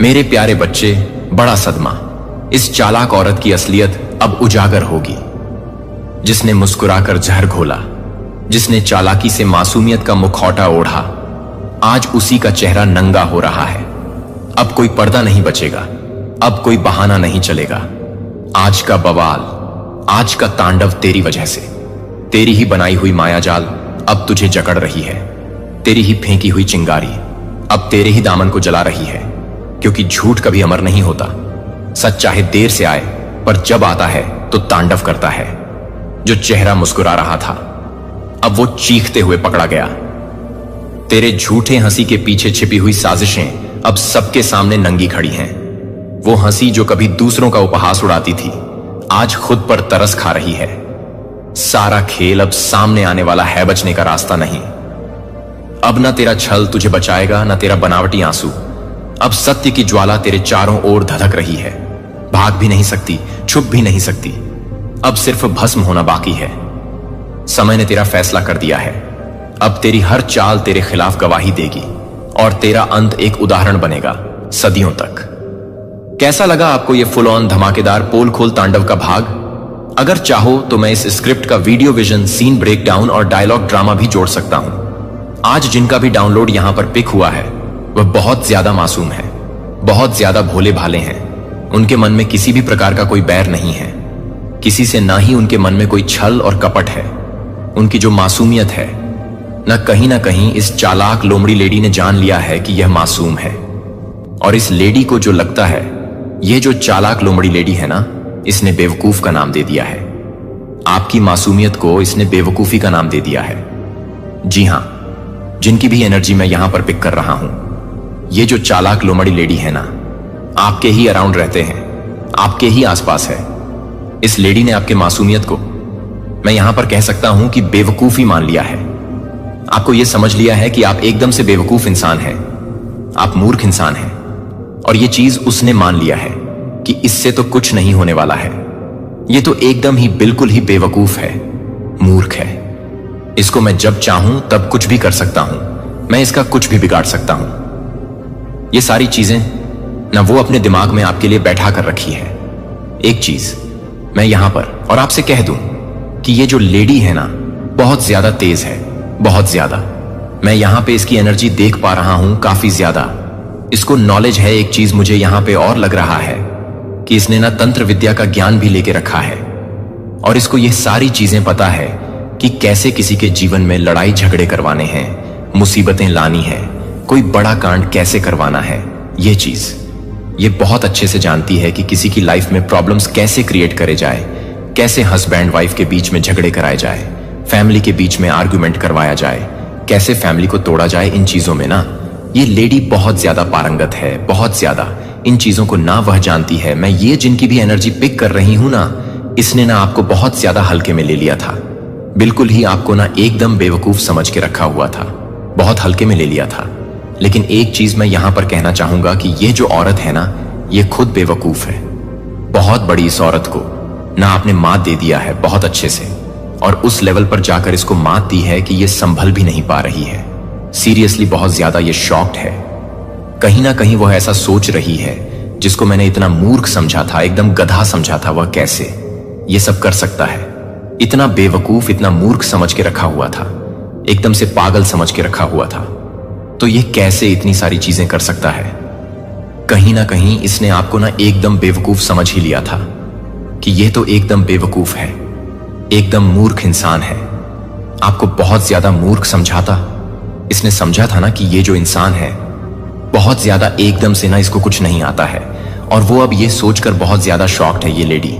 मेरे प्यारे बच्चे, बड़ा सदमा। इस चालाक औरत की असलियत अब उजागर होगी, जिसने मुस्कुराकर जहर घोला, जिसने चालाकी से मासूमियत का मुखौटा ओढ़ा। आज उसी का चेहरा नंगा हो रहा है। अब कोई पर्दा नहीं बचेगा, अब कोई बहाना नहीं चलेगा। आज का बवाल, आज का तांडव तेरी वजह से। तेरी ही बनाई हुई मायाजाल अब तुझे जकड़ रही है। तेरी ही फेंकी हुई चिंगारी अब तेरे ही दामन को जला रही है, क्योंकि झूठ कभी अमर नहीं होता। सच चाहे देर से आए, पर जब आता है तो तांडव करता है। जो चेहरा मुस्कुरा रहा था, अब वो चीखते हुए पकड़ा गया। तेरे झूठे हंसी के पीछे छिपी हुई साजिशें अब सबके सामने नंगी खड़ी हैं। वो हंसी जो कभी दूसरों का उपहास उड़ाती थी, आज खुद पर तरस खा रही है। सारा खेल अब सामने आने वाला है, बचने का रास्ता नहीं। अब ना तेरा छल तुझे बचाएगा, ना तेरा बनावटी आंसू। अब सत्य की ज्वाला तेरे चारों ओर धधक रही है। भाग भी नहीं सकती, छुप भी नहीं सकती। अब सिर्फ भस्म होना बाकी है। समय ने तेरा फैसला कर दिया है। अब तेरी हर चाल तेरे खिलाफ गवाही देगी और तेरा अंत एक उदाहरण बनेगा सदियों तक। कैसा लगा आपको यह फुल ऑन धमाकेदार पोल खोल तांडव का भाग? अगर चाहो तो मैं इस स्क्रिप्ट का वीडियो विजन, सीन ब्रेकडाउन और डायलॉग ड्रामा भी जोड़ सकता हूं। आज जिनका भी डाउनलोड यहां पर पिक हुआ है, वह बहुत ज्यादा मासूम है, बहुत ज्यादा भोले भाले हैं। उनके मन में किसी भी प्रकार का कोई बैर नहीं है, किसी से ना ही उनके मन में कोई छल और कपट है। उनकी जो मासूमियत है, ना कहीं इस चालाक लोमड़ी लेडी ने जान लिया है कि यह मासूम है। और इस लेडी को जो लगता है यह जो चालाक लोमड़ी लेडी है ना, इसने बेवकूफ का नाम दे दिया है। आपकी मासूमियत को इसने बेवकूफी का नाम दे दिया है। जी हां, जिनकी भी एनर्जी मैं यहां पर पिक कर रहा हूं, ये जो चालाक लोमड़ी लेडी है ना, आपके ही अराउंड रहते हैं, आपके ही आसपास है। इस लेडी ने आपके मासूमियत को, मैं यहां पर कह सकता हूं कि बेवकूफी मान लिया है। आपको यह समझ लिया है कि आप एकदम से बेवकूफ इंसान हैं, आप मूर्ख इंसान हैं। और यह चीज उसने मान लिया है कि इससे तो कुछ नहीं होने वाला है। यह तो एकदम ही बिल्कुल ही बेवकूफ है, मूर्ख है। इसको मैं जब चाहूं तब कुछ भी कर सकता हूं, मैं इसका कुछ भी बिगाड़ सकता हूं। ये सारी चीजें ना वो अपने दिमाग में आपके लिए बैठा कर रखी है। एक चीज मैं यहां पर और आपसे कह दूं कि ये जो लेडी है ना, बहुत ज्यादा तेज है, बहुत ज्यादा। मैं यहां पे इसकी एनर्जी देख पा रहा हूं, काफी ज्यादा। इसको नॉलेज है। एक चीज मुझे यहां पे और लग रहा है कि इसने ना तंत्र विद्या का ज्ञान भी लेके रखा है, और इसको ये सारी चीजें पता है कि कैसे किसी के जीवन में लड़ाई झगड़े करवाने हैं, मुसीबतें लानी है, कोई बड़ा कांड कैसे करवाना है। ये चीज ये बहुत अच्छे से जानती है कि किसी की लाइफ में प्रॉब्लम्स कैसे क्रिएट करे जाए, कैसे हस्बैंड वाइफ के बीच में झगड़े कराए जाए, फैमिली के बीच में आर्गुमेंट करवाया जाए, कैसे फैमिली को तोड़ा जाए। इन चीजों में ना ये लेडी बहुत ज्यादा पारंगत है, बहुत ज्यादा। इन चीजों को ना वह जानती है। मैं ये जिनकी भी एनर्जी पिक कर रही हूं ना, इसने ना आपको बहुत ज्यादा हल्के में ले लिया था। बिल्कुल ही आपको ना एकदम बेवकूफ समझ के रखा हुआ था, बहुत हल्के में ले लिया था। लेकिन एक चीज मैं यहां पर कहना चाहूंगा कि ये जो औरत है ना, ये खुद बेवकूफ है। बहुत बड़ी इस औरत को ना आपने मात दे दिया है बहुत अच्छे से, और उस लेवल पर जाकर इसको मात दी है कि ये संभल भी नहीं पा रही है। सीरियसली बहुत ज्यादा ये शॉक्ड है। कहीं ना कहीं वह ऐसा सोच रही है, जिसको मैंने इतना मूर्ख समझा था, एकदम गधा समझा था, वह कैसे ये सब कर सकता है। इतना बेवकूफ, इतना मूर्ख समझ के रखा हुआ था, एकदम से पागल समझ के रखा हुआ था। तो ये कैसे इतनी सारी चीजें कर सकता है? कहीं ना कहीं इसने आपको ना एकदम बेवकूफ समझ ही लिया था कि ये तो एकदम बेवकूफ है, एकदम मूर्ख इंसान है। आपको बहुत ज्यादा मूर्ख समझाता। इसने समझा था ना कि ये जो इंसान है बहुत ज्यादा एकदम से ना इसको कुछ नहीं आता है, और वो अब ये सोचकर बहुत ज्यादा शॉक्ड है ये लेडी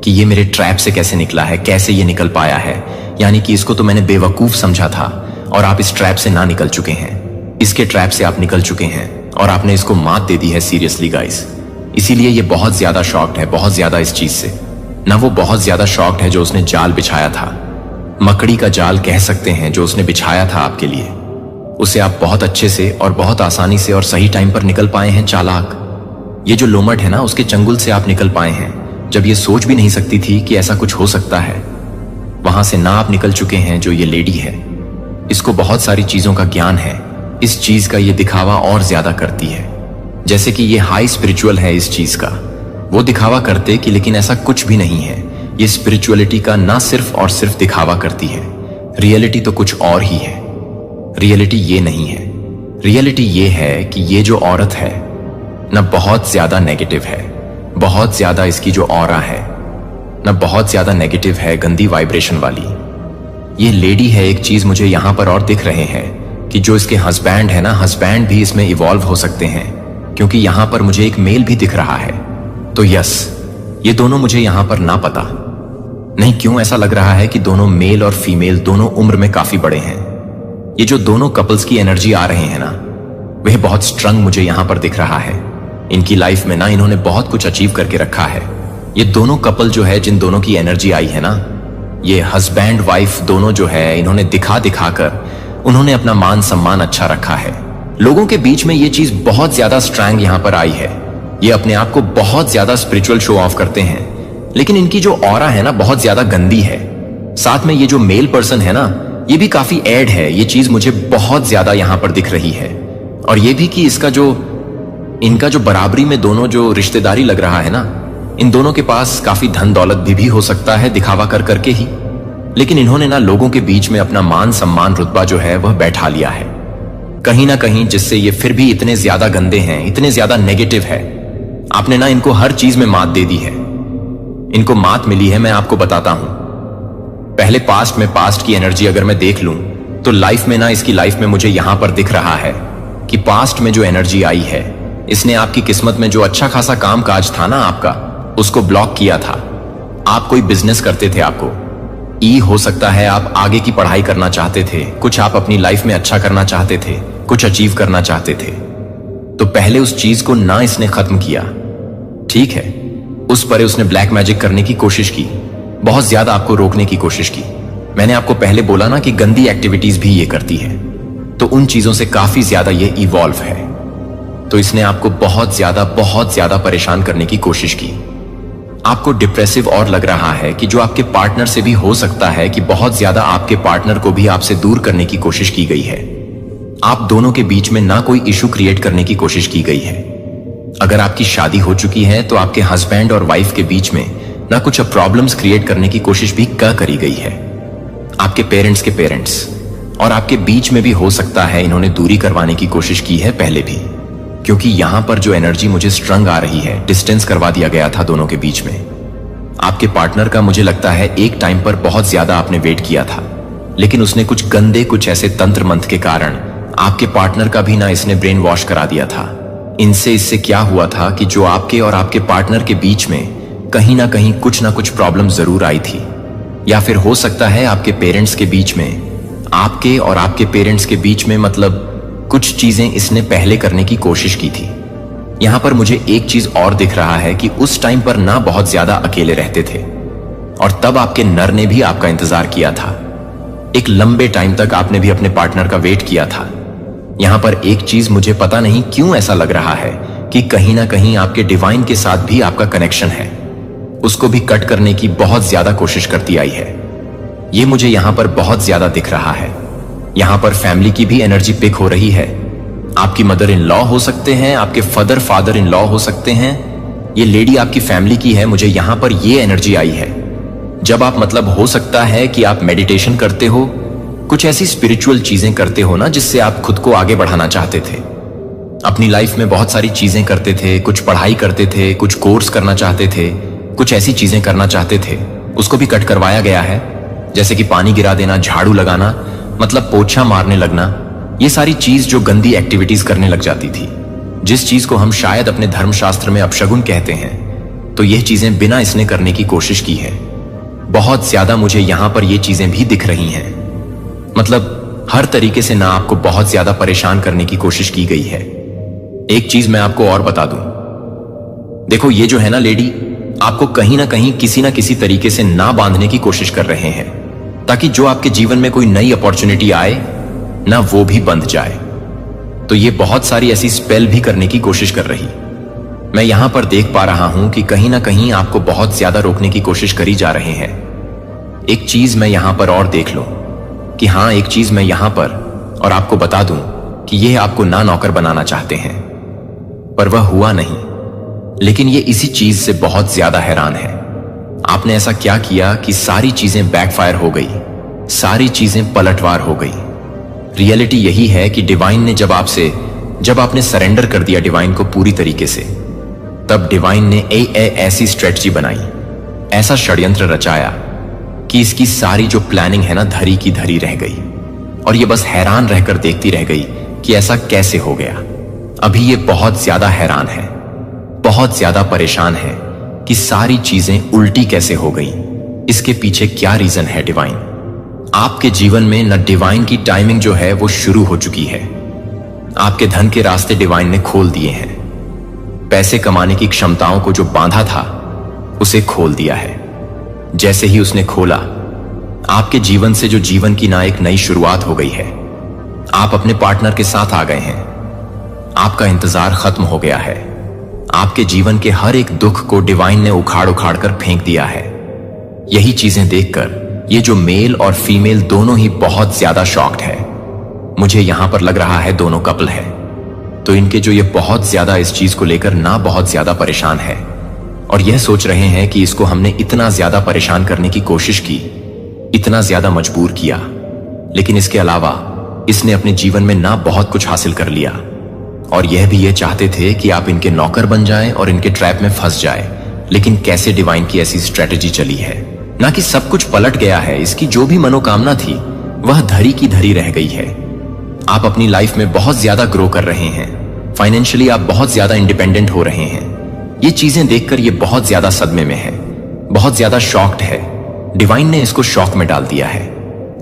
कि ये मेरे ट्रैप से कैसे निकला है, कैसे ये निकल पाया है। यानी कि इसको तो मैंने बेवकूफ समझा था, और आप इस ट्रैप से ना निकल चुके हैं, इसके ट्रैप से आप निकल चुके हैं, और आपने इसको मात दे दी है। सीरियसली गाइस, इसीलिए ये बहुत ज्यादा शॉक्ड है, बहुत ज्यादा इस चीज से। ना वो बहुत ज्यादा शॉक्ड है जो उसने जाल बिछाया था, मकड़ी का जाल कह सकते हैं, जो उसने बिछाया था आपके लिए, उसे आप बहुत अच्छे से और बहुत आसानी से और सही टाइम पर निकल पाए हैं। चालाक ये जो लोमट है ना, उसके चंगुल से आप निकल पाए हैं, जब ये सोच भी नहीं सकती थी कि ऐसा कुछ हो सकता है। वहां से ना आप निकल चुके हैं जो ये लेडी है। इसको बहुत सारी चीजों का ज्ञान है। इस चीज का ये दिखावा और ज्यादा करती है, जैसे कि ये हाई स्पिरिचुअल है इस चीज का। वो दिखावा करते कि लेकिन ऐसा कुछ भी नहीं है। ये स्पिरिचुअलिटी का ना सिर्फ और सिर्फ दिखावा करती है, रियलिटी तो कुछ और ही है। रियलिटी ये नहीं है। रियलिटी ये है कि ये जो औरत है ना बहुत ज्यादा नेगेटिव है, बहुत ज्यादा इसकी जो ऑरा है ना बहुत ज्यादा नेगेटिव है, गंदी वाइब्रेशन वाली। ये लेडी है, एक चीज मुझे यहां पर और दिख रहे हैं कि जो इसके हस्बैंड है ना, हस्बैंड भी इसमें इवॉल्व हो सकते हैं, क्योंकि यहां पर मुझे एक मेल भी दिख रहा है। तो यस, ये दोनों मुझे यहां पर ना पता नहीं क्यों ऐसा लग रहा है कि दोनों मेल और फीमेल दोनों उम्र में काफी बड़े हैं। ये जो दोनों कपल्स की एनर्जी आ रहे हैं ना, वह बहुत स्ट्रंग मुझे यहां पर दिख रहा है। इनकी लाइफ में ना इन्होंने बहुत कुछ अचीव करके रखा है। ये दोनों कपल जो है, जिन दोनों की एनर्जी आई है ना, ये हस्बैंड वाइफ दोनों जो है, इन्होंने दिखा दिखा कर उन्होंने अपना मान सम्मान अच्छा रखा है। लोगों के बीच में ये चीज बहुत ज्यादा स्ट्रॉन्ग यहां पर आई है। ये अपने आप को बहुत ज्यादा स्पिरिचुअल शो ऑफ करते हैं, लेकिन इनकी जो ऑरा है ना बहुत ज्यादा गंदी है। साथ में ये जो मेल पर्सन है ना, ये भी काफी ऐड है। ये चीज मुझे बहुत ज्यादा यहां पर दिख रही है। और ये भी कि इनका जो बराबरी में दोनों जो रिश्तेदारी लग रहा है ना, इन दोनों के पास काफी धन दौलत भी हो सकता है दिखावा कर करके ही, लेकिन इन्होंने ना लोगों के बीच में अपना मान सम्मान रुतबा जो है वह बैठा लिया है कहीं ना कहीं, जिससे ये फिर भी इतने ज्यादा गंदे हैं, इतने ज्यादा नेगेटिव है। आपने ना इनको हर चीज में मात दे दी है। इनको मात मिली है, मैं आपको बताता हूं। पहले पास्ट की एनर्जी अगर मैं देख लूं तो लाइफ में ना, इसकी लाइफ में मुझे यहां पर दिख रहा है कि पास्ट में जो एनर्जी आई है, इसने आपकी किस्मत में जो अच्छा खासा काम काज था ना आपका, उसको ब्लॉक किया था। आप कोई बिजनेस करते थे, आपको हो सकता है आप आगे की पढ़ाई करना चाहते थे, कुछ आप अपनी लाइफ में अच्छा करना चाहते थे, कुछ अचीव करना चाहते थे। तो पहले उस चीज को ना इसने खत्म किया, ठीक है, उस पर उसने ब्लैक मैजिक करने की कोशिश की, बहुत ज्यादा आपको रोकने की कोशिश की। मैंने आपको पहले बोला ना कि गंदी एक्टिविटीज भी ये करती है, तो उन चीजों से काफी ज्यादा ये इवॉल्व है। तो इसने आपको बहुत ज्यादा परेशान करने की कोशिश की। आपको डिप्रेसिव और लग रहा है कि जो आपके पार्टनर से भी हो सकता है कि बहुत ज्यादा आपके पार्टनर को भी आपसे दूर करने की कोशिश की गई है। आप दोनों के बीच में ना कोई इशू क्रिएट करने की कोशिश की गई है। अगर आपकी शादी हो चुकी है तो आपके हस्बैंड और वाइफ के बीच में ना कुछ प्रॉब्लम्स क्रिएट करने की कोशिश भी करी गई है। आपके पेरेंट्स के पेरेंट्स और आपके बीच में भी हो सकता है इन्होंने दूरी करवाने की कोशिश की है पहले भी, क्योंकि यहां पर जो एनर्जी मुझे स्ट्रंग आ रही है, डिस्टेंस करवा दिया गया था दोनों के बीच में। आपके पार्टनर का मुझे लगता है एक टाइम पर बहुत ज्यादा आपने वेट किया था, लेकिन उसने कुछ गंदे कुछ ऐसे तंत्र मंत्र के कारण आपके पार्टनर का भी ना इसने ब्रेन वॉश करा दिया था। इससे क्या हुआ था कि जो आपके और आपके पार्टनर के बीच में कहीं ना कहीं कुछ ना कुछ प्रॉब्लम जरूर आई थी, या फिर हो सकता है आपके पेरेंट्स के बीच में, आपके और आपके पेरेंट्स के बीच में मतलब कुछ चीजें इसने पहले करने की कोशिश की थी। यहां पर मुझे एक चीज और दिख रहा है कि उस टाइम पर ना बहुत ज्यादा अकेले रहते थे, और तब आपके नर ने भी आपका इंतजार किया था। एक लंबे टाइम तक आपने भी अपने पार्टनर का वेट किया था। यहां पर एक चीज मुझे पता नहीं क्यों ऐसा लग रहा है कि कहीं ना कहीं आपके डिवाइन के साथ भी आपका कनेक्शन है, उसको भी कट करने की बहुत ज्यादा कोशिश करती आई है। ये मुझे यहां पर बहुत ज्यादा दिख रहा है। यहां पर फैमिली की भी एनर्जी पिक हो रही है। आपकी मदर इन लॉ हो सकते हैं, आपके फादर इन लॉ हो सकते हैं। ये लेडी आपकी फैमिली की है, मुझे यहां पर ये एनर्जी आई है। जब आप मतलब हो सकता है कि आप मेडिटेशन करते हो, कुछ ऐसी स्पिरिचुअल चीजें करते हो ना जिससे आप खुद को आगे बढ़ाना चाहते थे। अपनी लाइफ में बहुत सारी चीजें करते थे, कुछ पढ़ाई करते थे, कुछ कोर्स करना चाहते थे, कुछ ऐसी चीजें करना चाहते थे, उसको भी कट करवाया गया है। जैसे कि पानी गिरा देना, झाड़ू लगाना, मतलब पोछा मारने लगना, ये सारी चीज जो गंदी एक्टिविटीज करने लग जाती थी, जिस चीज को हम शायद अपने धर्मशास्त्र में अपशगुन कहते हैं, तो ये चीजें बिना इसने करने की कोशिश की है। बहुत ज्यादा मुझे यहां पर ये चीजें भी दिख रही हैं। मतलब हर तरीके से ना आपको बहुत ज्यादा परेशान करने की कोशिश की गई है। एक चीज मैं आपको और बता दूं, देखो ये जो है ना लेडी, आपको कहीं ना कहीं किसी ना किसी तरीके से ना बांधने की कोशिश कर रहे हैं, ताकि जो आपके जीवन में कोई नई अपॉर्चुनिटी आए ना, वो भी बंध जाए। तो ये बहुत सारी ऐसी स्पेल भी करने की कोशिश कर रही। मैं यहां पर देख पा रहा हूं कि कहीं ना कहीं आपको बहुत ज्यादा रोकने की कोशिश करी जा रहे हैं। एक चीज मैं यहां पर और देख लो कि हाँ, एक चीज मैं यहां पर और आपको बता दूं कि ये आपको ना नौकर बनाना चाहते हैं। पर वह हुआ नहीं। लेकिन ये इसी चीज से बहुत ज्यादा हैरान है। आपने ऐसा क्या किया कि सारी चीजें बैकफायर हो गई, सारी चीजें पलटवार हो गई। रियलिटी यही है कि डिवाइन ने जब आपने सरेंडर कर दिया डिवाइन को पूरी तरीके से, तब डिवाइन ने ऐसी स्ट्रेटजी बनाई, ऐसा षड्यंत्र रचाया कि इसकी सारी जो प्लानिंग है ना, धरी की धरी रह गई। और ये बस हैरान रहकर देखती रह गई कि ऐसा कैसे हो गया। अभी ये बहुत ज्यादा हैरान है, बहुत ज्यादा परेशान है कि सारी चीजें उल्टी कैसे हो गई, इसके पीछे क्या रीजन है। डिवाइन आपके जीवन में न डिवाइन की टाइमिंग जो है वो शुरू हो चुकी है। आपके धन के रास्ते डिवाइन ने खोल दिए हैं। पैसे कमाने की क्षमताओं को जो बांधा था उसे खोल दिया है। जैसे ही उसने खोला, आपके जीवन से जो जीवन की ना एक नई शुरुआत हो गई है। आप अपने पार्टनर के साथ आ गए हैं। आपका इंतजार खत्म हो गया है। आपके जीवन के हर एक दुख को डिवाइन ने उखाड़ उखाड़ कर फेंक दिया है। यही चीजें देखकर ये जो मेल और फीमेल दोनों ही बहुत ज्यादा शॉक्ड है। मुझे यहां पर लग रहा है दोनों कपल है, तो इनके जो ये बहुत ज्यादा इस चीज को लेकर ना बहुत ज्यादा परेशान है और यह सोच रहे हैं कि इसको हमने इतना ज्यादा परेशान करने की कोशिश की, इतना ज्यादा मजबूर किया, लेकिन इसके अलावा इसने अपने जीवन में ना बहुत कुछ हासिल कर लिया। और यह भी ये चाहते थे कि आप इनके नौकर बन जाएं और इनके ट्रैप में फंस जाएं। लेकिन कैसे डिवाइन की ऐसी स्ट्रेटजी चली है, ना कि सब कुछ पलट गया है। इसकी जो भी मनोकामना थी वह धरी की धरी रह गई है। आप अपनी लाइफ में बहुत ज्यादा ग्रो कर रहे हैं, फाइनेंशियली आप बहुत ज्यादा इंडिपेंडेंट हो रहे हैं। ये चीजें देखकर ये बहुत ज्यादा सदमे में है, बहुत ज्यादा शॉक्ड है। डिवाइन ने इसको शॉक में डाल दिया है।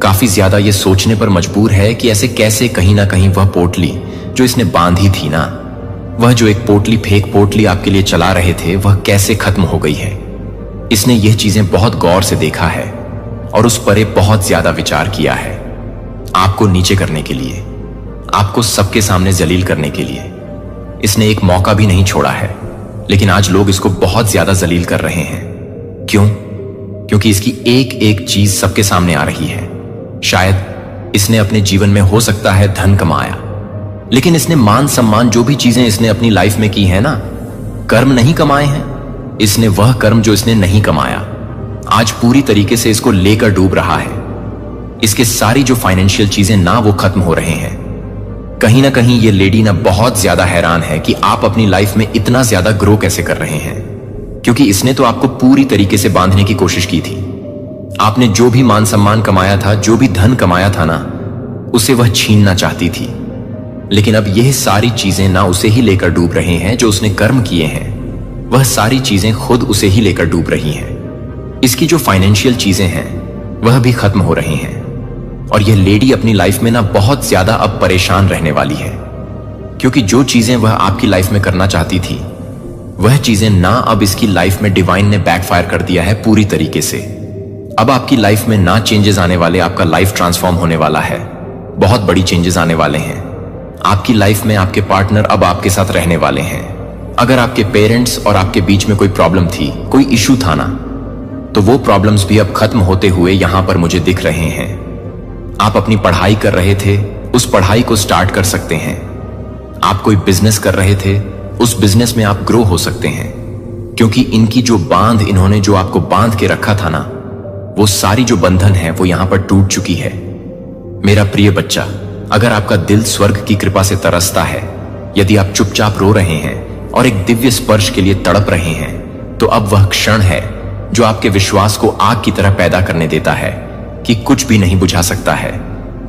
काफी ज्यादा ये सोचने पर मजबूर है कि ऐसे कैसे कहीं ना कहीं वह पोटली जो इसने बांधी थी ना, वह जो एक पोटली फेक पोटली आपके लिए चला रहे थे, वह कैसे खत्म हो गई है। इसने यह चीजें बहुत गौर से देखा है और उस पर बहुत ज्यादा विचार किया है। आपको नीचे करने के लिए, आपको सबके सामने जलील करने के लिए इसने एक मौका भी नहीं छोड़ा है। लेकिन आज लोग इसको बहुत ज्यादा जलील कर रहे हैं। क्यों? क्योंकि इसकी एक एक चीज सबके सामने आ रही है। शायद इसने अपने जीवन में हो सकता है धन कमाया, लेकिन इसने मान सम्मान जो भी चीजें इसने अपनी लाइफ में की है ना, कर्म नहीं कमाए हैं। इसने वह कर्म जो इसने नहीं कमाया आज पूरी तरीके से इसको लेकर डूब रहा है। इसके सारी जो फाइनेंशियल चीजें ना वो खत्म हो रहे हैं। कहीं ना कहीं ये लेडी ना बहुत ज्यादा हैरान है कि आप अपनी लाइफ में इतना ज्यादा ग्रो कैसे कर रहे हैं, क्योंकि इसने तो आपको पूरी तरीके से बांधने की कोशिश की थी। आपने जो भी मान सम्मान कमाया था, जो भी धन कमाया था ना, उसे वह छीनना चाहती थी। लेकिन अब यह सारी चीजें ना उसे ही लेकर डूब रहे हैं जो उसने कर्म किए हैं, वह सारी चीजें खुद उसे ही लेकर डूब रही हैं। इसकी जो फाइनेंशियल चीजें हैं वह भी खत्म हो रही हैं। और यह लेडी अपनी लाइफ में ना बहुत ज्यादा अब परेशान रहने वाली है, क्योंकि जो चीजें वह आपकी लाइफ में करना चाहती थी वह चीजें ना अब इसकी लाइफ में डिवाइन ने बैकफायर कर दिया है पूरी तरीके से। अब आपकी लाइफ में ना चेंजेस आने वाले, आपका लाइफ ट्रांसफॉर्म होने वाला है। बहुत बड़ी चेंजेस आने वाले हैं आपकी लाइफ में। आपके पार्टनर अब आपके साथ रहने वाले हैं। अगर आपके पेरेंट्स और आपके बीच में कोई प्रॉब्लम थी, कोई इशू था ना, तो वो प्रॉब्लम्स भी अब खत्म होते हुए यहां पर मुझे दिख रहे हैं। आप अपनी पढ़ाई कर रहे थे, उस पढ़ाई को स्टार्ट कर सकते हैं। आप कोई बिजनेस कर रहे थे, उस बिजनेस में आप ग्रो हो सकते हैं, क्योंकि इनकी जो बांध, इन्होंने जो आपको बांध के रखा था ना, वो सारी जो बंधन है वो यहां पर टूट चुकी है। मेरा प्रिय बच्चा, अगर आपका दिल स्वर्ग की कृपा से तरसता है, यदि आप चुपचाप रो रहे हैं और एक दिव्य स्पर्श के लिए तड़प रहे हैं, तो अब वह क्षण है जो आपके विश्वास को आग की तरह पैदा करने देता है कि कुछ भी नहीं बुझा सकता है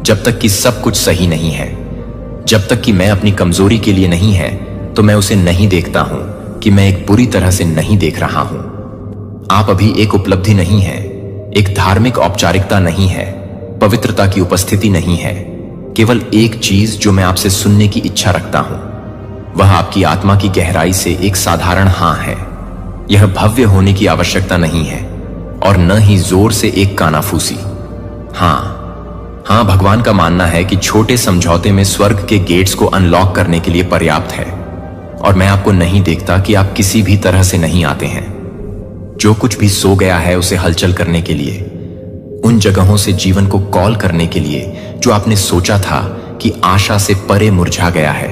जब तक कि सब कुछ सही नहीं है। जब तक कि मैं अपनी कमजोरी के लिए नहीं है तो मैं उसे नहीं देखता हूं कि मैं एक बुरी तरह से नहीं देख रहा हूं। आप अभी एक उपलब्धि नहीं है, एक धार्मिक औपचारिकता नहीं है, पवित्रता की उपस्थिति नहीं है। केवल एक चीज जो मैं आपसे सुनने की इच्छा रखता हूं, वह आपकी आत्मा की गहराई से एक साधारण हां है। यह भव्य होने की आवश्यकता नहीं है और न ही जोर से एक कानाफूसी। हां, भगवान का मानना है कि छोटे समझौते में स्वर्ग के गेट्स को अनलॉक करने के लिए पर्याप्त है। और मैं आपको नहीं देखता कि आप किसी भी तरह से नहीं आते हैं। जो कुछ भी सो गया है उसे हलचल करने के लिए, उन जगहों से जीवन को कॉल करने के लिए जो आपने सोचा था कि आशा से परे मुरझा गया है,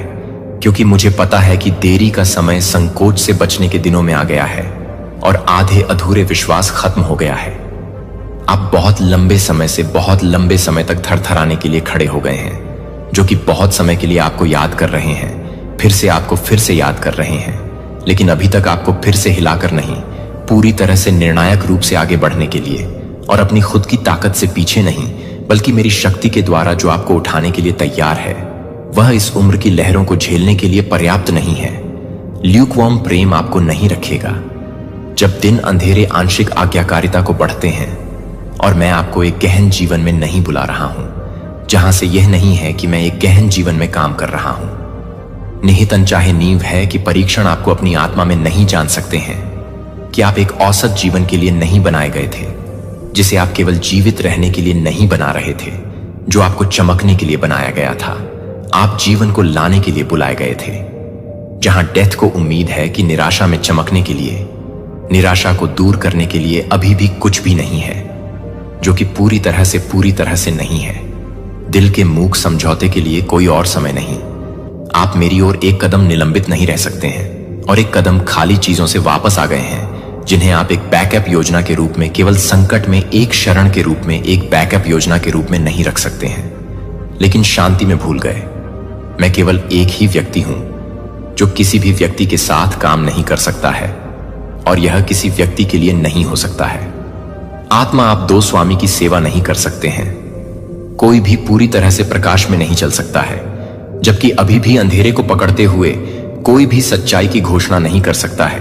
क्योंकि मुझे पता है कि देरी का समय संकोच से बचने के दिनों में आ गया है और आधे अधूरे विश्वास खत्म हो गया है। आप बहुत लंबे समय तक थरथराने के लिए खड़े हो गए हैं, जो कि बहुत समय के लिए आपको याद कर रहे हैं, फिर से याद कर रहे हैं, लेकिन अभी तक आपको फिर से हिलाकर नहीं, पूरी तरह से निर्णायक रूप से आगे बढ़ने के लिए और अपनी खुद की ताकत से पीछे नहीं, बल्कि मेरी शक्ति के द्वारा जो आपको उठाने के लिए तैयार है, वह इस उम्र की लहरों को झेलने के लिए पर्याप्त नहीं है। ल्यूकवार्म प्रेम आपको नहीं रखेगा। जब दिन अंधेरे आंशिक आज्ञाकारिता को बढ़ते हैं, और मैं आपको एक गहन जीवन में नहीं बुला रहा हूं, जहां से यह नहीं है कि मैं एक गहन जीवन में काम कर रहा हूं। निहितन चाहे नींव है कि परीक्षण आपको अपनी आत्मा में नहीं जान सकते हैं, कि आप एक औसत जीवन के लिए नहीं बनाए गए थे, जिसे आप केवल जीवित रहने के लिए नहीं बना रहे थे, जो आपको चमकने के लिए बनाया गया था। आप जीवन को लाने के लिए बुलाए गए थे, जहां डेथ को उम्मीद है कि निराशा में चमकने के लिए, निराशा को दूर करने के लिए अभी भी कुछ भी नहीं है, जो कि पूरी तरह से नहीं है। दिल के मूक समझौते के लिए कोई और समय नहीं। आप मेरी ओर एक कदम निलंबित नहीं रह सकते हैं और एक कदम खाली चीजों से वापस आ गए हैं, जिन्हें आप एक बैकअप योजना के रूप में, केवल संकट में एक शरण के रूप में, एक बैकअप योजना के रूप में नहीं रख सकते हैं, लेकिन शांति में भूल गए। मैं केवल एक ही व्यक्ति हूं जो किसी भी व्यक्ति के साथ काम नहीं कर सकता है, और यह किसी व्यक्ति के लिए नहीं हो सकता है। आत्मा, आप दो स्वामी की सेवा नहीं कर सकते हैं। कोई भी पूरी तरह से प्रकाश में नहीं चल सकता है, जबकि अभी भी अंधेरे को पकड़ते हुए कोई भी सच्चाई की घोषणा नहीं कर सकता है,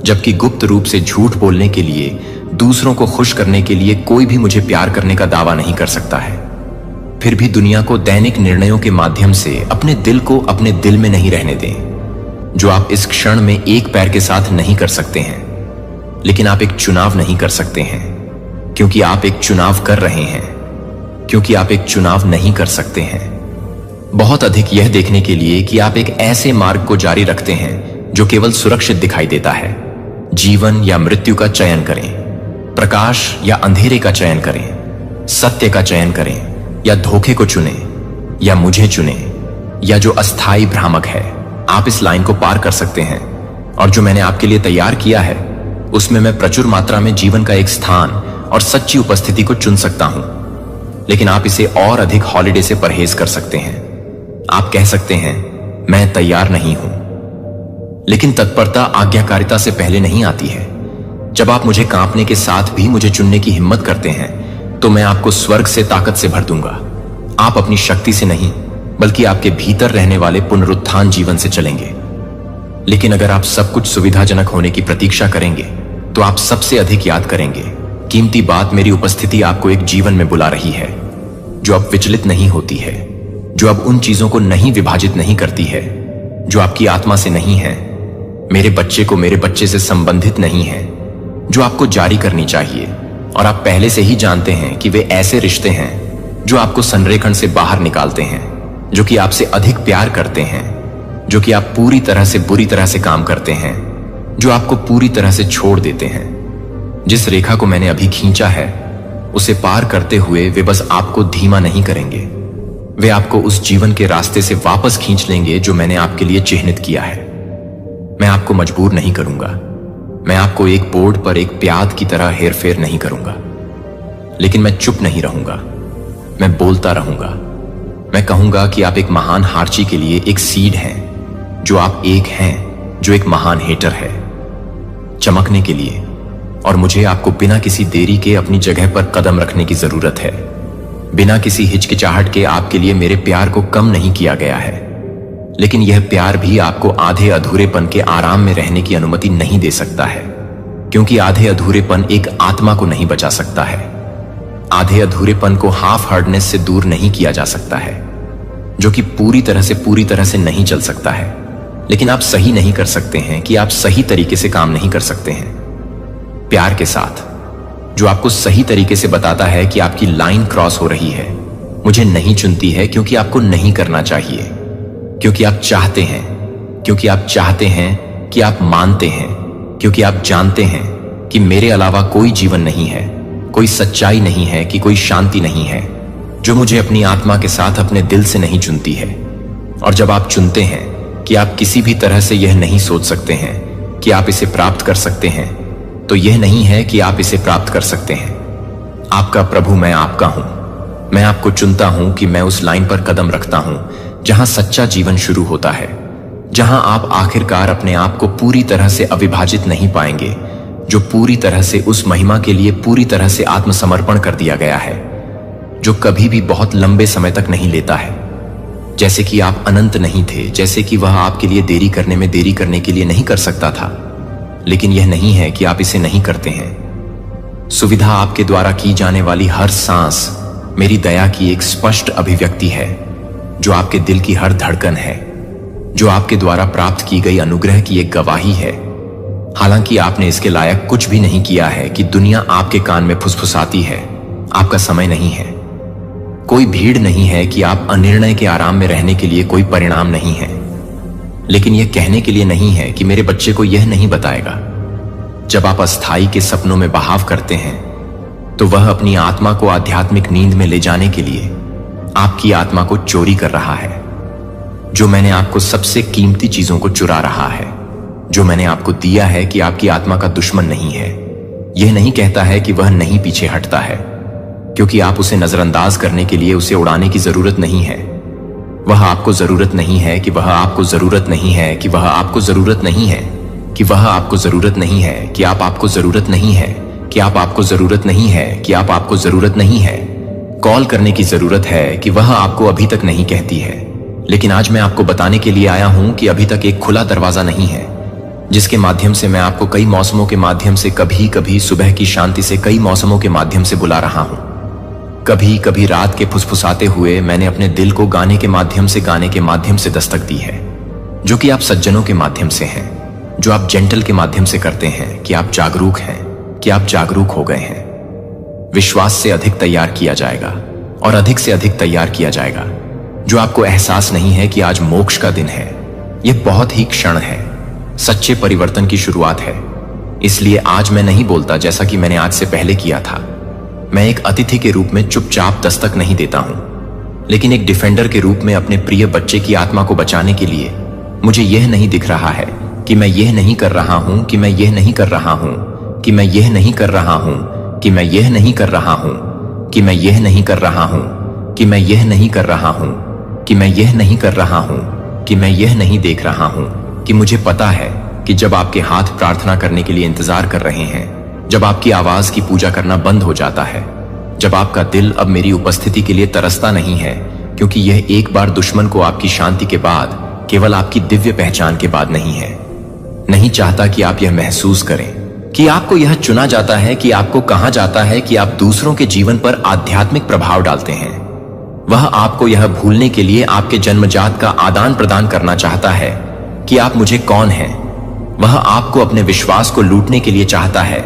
जबकि गुप्त रूप से झूठ बोलने के लिए, दूसरों को खुश करने के लिए कोई भी मुझे प्यार करने का दावा नहीं कर सकता है। फिर भी दुनिया को दैनिक निर्णयों के माध्यम से अपने दिल को अपने दिल में नहीं रहने दें, जो आप इस क्षण में एक पैर के साथ नहीं कर सकते हैं। लेकिन आप एक चुनाव नहीं कर सकते हैं, क्योंकि आप एक चुनाव कर रहे हैं, क्योंकि आप एक चुनाव नहीं कर सकते हैं। बहुत अधिक यह देखने के लिए कि आप एक ऐसे मार्ग को जारी रखते हैं जो केवल सुरक्षित दिखाई देता है। जीवन या मृत्यु का चयन करें, प्रकाश या अंधेरे का चयन करें, सत्य का चयन करें या धोखे को चुने, या मुझे चुने, या जो अस्थाई भ्रामक है। आप इस लाइन को पार कर सकते हैं, और जो मैंने आपके लिए तैयार किया है, उसमें मैं प्रचुर मात्रा में जीवन का एक स्थान और सच्ची उपस्थिति को चुन सकता हूं। लेकिन आप इसे और अधिक हॉलिडे से परहेज कर सकते हैं। आप कह सकते हैं, मैं तैयार नहीं हूं। लेकिन तत्परता आज्ञाकारिता से पहले नहीं आती है। जब आप मुझे कांपने के साथ भी मुझे चुनने की हिम्मत करते हैं, तो मैं आपको स्वर्ग से ताकत से भर दूंगा। आप अपनी शक्ति से नहीं, बल्कि आपके भीतर रहने वाले पुनरुत्थान जीवन से चलेंगे। लेकिन अगर आप सब कुछ सुविधाजनक होने की प्रतीक्षा करेंगे, तो आप सबसे अधिक याद करेंगे। कीमती बात, मेरी उपस्थिति आपको एक जीवन में बुला रही है जो अब विचलित नहीं होती है, जो अब उन चीजों को नहीं विभाजित नहीं करती है जो आपकी आत्मा से नहीं है, मेरे बच्चे को मेरे बच्चे से संबंधित नहीं है, जो आपको जारी करनी चाहिए। और आप पहले से ही जानते हैं कि वे ऐसे रिश्ते हैं जो आपको संरेखण से बाहर निकालते हैं, जो कि आपसे अधिक प्यार करते हैं, जो कि आप पूरी तरह से बुरी तरह से काम करते हैं, जो आपको पूरी तरह से छोड़ देते हैं। जिस रेखा को मैंने अभी खींचा है, उसे पार करते हुए वे बस आपको धीमा नहीं करेंगे, वे आपको उस जीवन के रास्ते से वापस खींच लेंगे जो मैंने आपके लिए चिह्नित किया है। मैं आपको मजबूर नहीं करूंगा, मैं आपको एक बोर्ड पर एक प्याद की तरह हेरफेर नहीं करूंगा। लेकिन मैं चुप नहीं रहूंगा, मैं बोलता रहूंगा। मैं कहूंगा कि आप एक महान हार्ची के लिए एक सीड हैं, जो आप एक हैं जो एक महान हेटर है, चमकने के लिए। और मुझे आपको बिना किसी देरी के अपनी जगह पर कदम रखने की जरूरत है। बिना किसी हिचकिचाहट के आपके लिए मेरे प्यार को कम नहीं किया गया है, लेकिन यह प्यार भी आपको आधे अधूरेपन के आराम में रहने की अनुमति नहीं दे सकता है, क्योंकि आधे अधूरेपन एक आत्मा को नहीं बचा सकता है। आधे अधूरेपन को हाफ हार्डनेस से दूर नहीं किया जा सकता है, जो कि पूरी तरह से नहीं चल सकता है। लेकिन आप सही नहीं कर सकते हैं कि आप सही तरीके से काम नहीं कर सकते हैं। प्यार के साथ, जो आपको सही तरीके से बताता है कि आपकी लाइन क्रॉस हो रही है, मुझे नहीं चुनती है क्योंकि आपको नहीं करना चाहिए, क्योंकि आप चाहते हैं, क्योंकि आप चाहते हैं कि आप मानते हैं, क्योंकि आप जानते हैं कि मेरे अलावा कोई जीवन नहीं है, कोई सच्चाई नहीं है, कि कोई शांति नहीं है जो मुझे अपनी आत्मा के साथ अपने दिल से नहीं चुनती है। और जब आप चुनते हैं कि आप किसी भी तरह से यह नहीं सोच सकते हैं कि आप इसे प्राप्त कर सकते हैं, तो यह नहीं है कि आप इसे प्राप्त कर सकते हैं। आपका प्रभु मैं आपका हूं। मैं आपको चुनता हूं कि मैं उस लाइन पर कदम रखता हूं जहां सच्चा जीवन शुरू होता है, जहां आप आखिरकार अपने आप को पूरी तरह से अविभाजित नहीं पाएंगे, जो पूरी तरह से उस महिमा के लिए पूरी तरह से आत्मसमर्पण कर दिया गया है, जो कभी भी बहुत लंबे समय तक नहीं लेता है। जैसे कि आप अनंत नहीं थे, जैसे कि वह आपके लिए देरी करने में देरी करने के लिए नहीं कर सकता था, लेकिन यह नहीं है कि आप इसे नहीं करते हैं। सुविधा आपके द्वारा की जाने वाली हर सांस मेरी दया की एक स्पष्ट अभिव्यक्ति है, जो आपके दिल की हर धड़कन है, जो आपके द्वारा प्राप्त की गई अनुग्रह की एक गवाही है। हालांकि आपने इसके लायक कुछ भी नहीं किया है कि दुनिया आपके कान में फुसफुसाती है, आपका समय नहीं है। कोई भीड़ नहीं है कि आप अनिर्णय के आराम में रहने के लिए कोई परिणाम नहीं है। लेकिन यह कहने के लिए नहीं है कि मेरे बच्चे को यह नहीं बताएगा। जब आप अस्थाई के सपनों में बहाव करते हैं, तो वह अपनी आत्मा को आध्यात्मिक नींद में ले जाने के लिए आपकी आत्मा को चोरी कर रहा है। जो मैंने आपको सबसे कीमती चीजों को चुरा रहा है, जो मैंने आपको दिया है, कि आपकी आत्मा का दुश्मन नहीं है। यह नहीं कहता है कि वह नहीं पीछे हटता है, क्योंकि आप उसे नजरअंदाज करने के लिए उसे उड़ाने की जरूरत नहीं है। वह आपको जरूरत नहीं है कि वह आपको जरूरत नहीं है कि वह आपको जरूरत नहीं है कि वह आपको जरूरत नहीं है कि आप आपको जरूरत नहीं है कि आप आपको जरूरत नहीं है कि आप आपको जरूरत नहीं है। कॉल करने की जरूरत है कि वह आपको अभी तक नहीं कहती है। लेकिन आज मैं आपको बताने के लिए आया हूं कि अभी तक एक खुला दरवाजा नहीं है, जिसके माध्यम से मैं आपको कई मौसमों के माध्यम से, कभी कभी सुबह की शांति से, कई मौसमों के माध्यम से बुला रहा हूं। कभी कभी रात के फुसफुसाते हुए मैंने अपने दिल को गाने के माध्यम से दस्तक दी है, जो कि आप सज्जनों के माध्यम से हैं, जो आप जेंटल के माध्यम से करते हैं, कि आप जागरूक हैं, कि आप जागरूक हो गए हैं। विश्वास से अधिक तैयार किया जाएगा और अधिक से अधिक तैयार किया जाएगा। जो आपको एहसास नहीं है कि आज मोक्ष का दिन है, यह बहुत ही क्षण है, सच्चे परिवर्तन की शुरुआत है। इसलिए आज मैं नहीं बोलता जैसा कि मैंने आज से पहले किया था। मैं एक अतिथि के रूप में चुपचाप दस्तक नहीं देता हूं, लेकिन एक डिफेंडर के रूप में अपने प्रिय बच्चे की आत्मा को बचाने के लिए मुझे यह नहीं दिख रहा है कि मैं यह नहीं कर रहा हूं, कि मैं यह नहीं कर रहा हूं, कि मैं यह नहीं कर रहा हूं, कि मैं यह नहीं कर रहा हूं, कि मैं यह नहीं कर रहा हूं, कि मैं यह नहीं कर रहा हूं, कि मैं यह नहीं कर रहा हूं, कि मैं यह नहीं देख रहा हूं, कि मुझे पता है कि जब आपके हाथ प्रार्थना करने के लिए इंतजार कर रहे हैं, जब आपकी आवाज की पूजा करना बंद हो जाता है, जब आपका दिल अब मेरी उपस्थिति के लिए तरसता नहीं है, क्योंकि यह एक बार दुश्मन को आपकी शांति के बाद, केवल आपकी दिव्य पहचान के बाद नहीं है। नहीं चाहता कि आप यह महसूस करें कि आपको यह चुना जाता है, कि आपको कहा जाता है कि आप दूसरों के जीवन पर आध्यात्मिक प्रभाव डालते हैं। वह आपको यह भूलने के लिए आपके जन्मजात का आदान प्रदान करना चाहता है कि आप मुझे कौन हैं। वह आपको अपने विश्वास को लूटने के लिए चाहता है,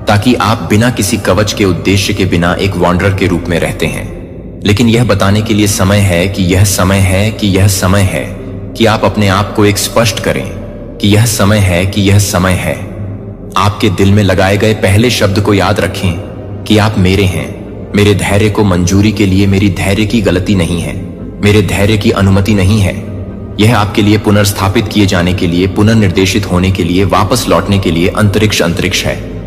ताकि आप बिना किसी कवच के उद्देश्य के बिना एक वॉन्डरर के रूप में रहते हैं। लेकिन यह बताने के लिए समय है कि यह समय है कि यह समय है कि आप अपने आप को एक स्पष्ट करें कि यह समय है कि यह समय है। आपके दिल में लगाए गए पहले शब्द को याद रखें कि आप मेरे हैं। मेरे धैर्य को मंजूरी के लिए मेरी धैर्य की गलती नहीं है, मेरे धैर्य की अनुमति नहीं है। यह आपके लिए पुनर्स्थापित किए जाने के लिए, पुनर्निर्देशित होने के लिए, वापस लौटने के लिए अंतरिक्ष है।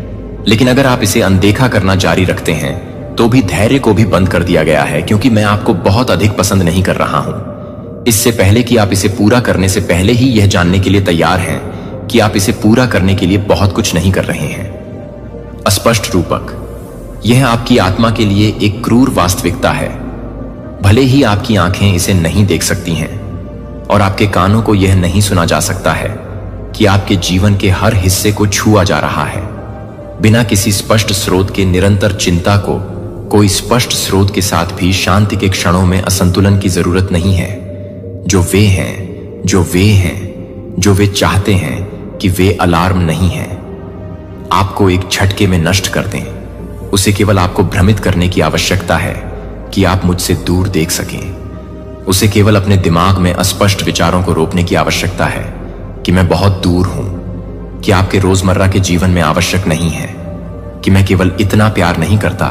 लेकिन अगर आप इसे अनदेखा करना जारी रखते हैं, तो भी धैर्य को भी बंद कर दिया गया है, क्योंकि मैं आपको बहुत अधिक पसंद नहीं कर रहा हूं। इससे पहले कि आप इसे पूरा करने से पहले ही यह जानने के लिए तैयार हैं कि आप इसे पूरा करने के लिए बहुत कुछ नहीं कर रहे हैं। अस्पष्ट रूपक, यह आपकी आत्मा के लिए एक क्रूर वास्तविकता है। भले ही आपकी आंखें इसे नहीं देख सकती हैं और आपके कानों को यह नहीं सुना जा सकता है कि आपके जीवन के हर हिस्से को छुआ जा रहा है। बिना किसी स्पष्ट स्रोत के निरंतर चिंता को कोई स्पष्ट स्रोत के साथ भी शांति के क्षणों में असंतुलन की जरूरत नहीं है। जो वे हैं, जो वे चाहते हैं कि वे अलार्म नहीं हैं, आपको एक झटके में नष्ट कर दें। उसे केवल आपको भ्रमित करने की आवश्यकता है कि आप मुझसे दूर देख सकें। उसे केवल अपने दिमाग में अस्पष्ट विचारों को रोकने की आवश्यकता है कि मैं बहुत दूर हूं, कि आपके रोजमर्रा के जीवन में आवश्यक नहीं है, कि मैं केवल इतना प्यार नहीं करता,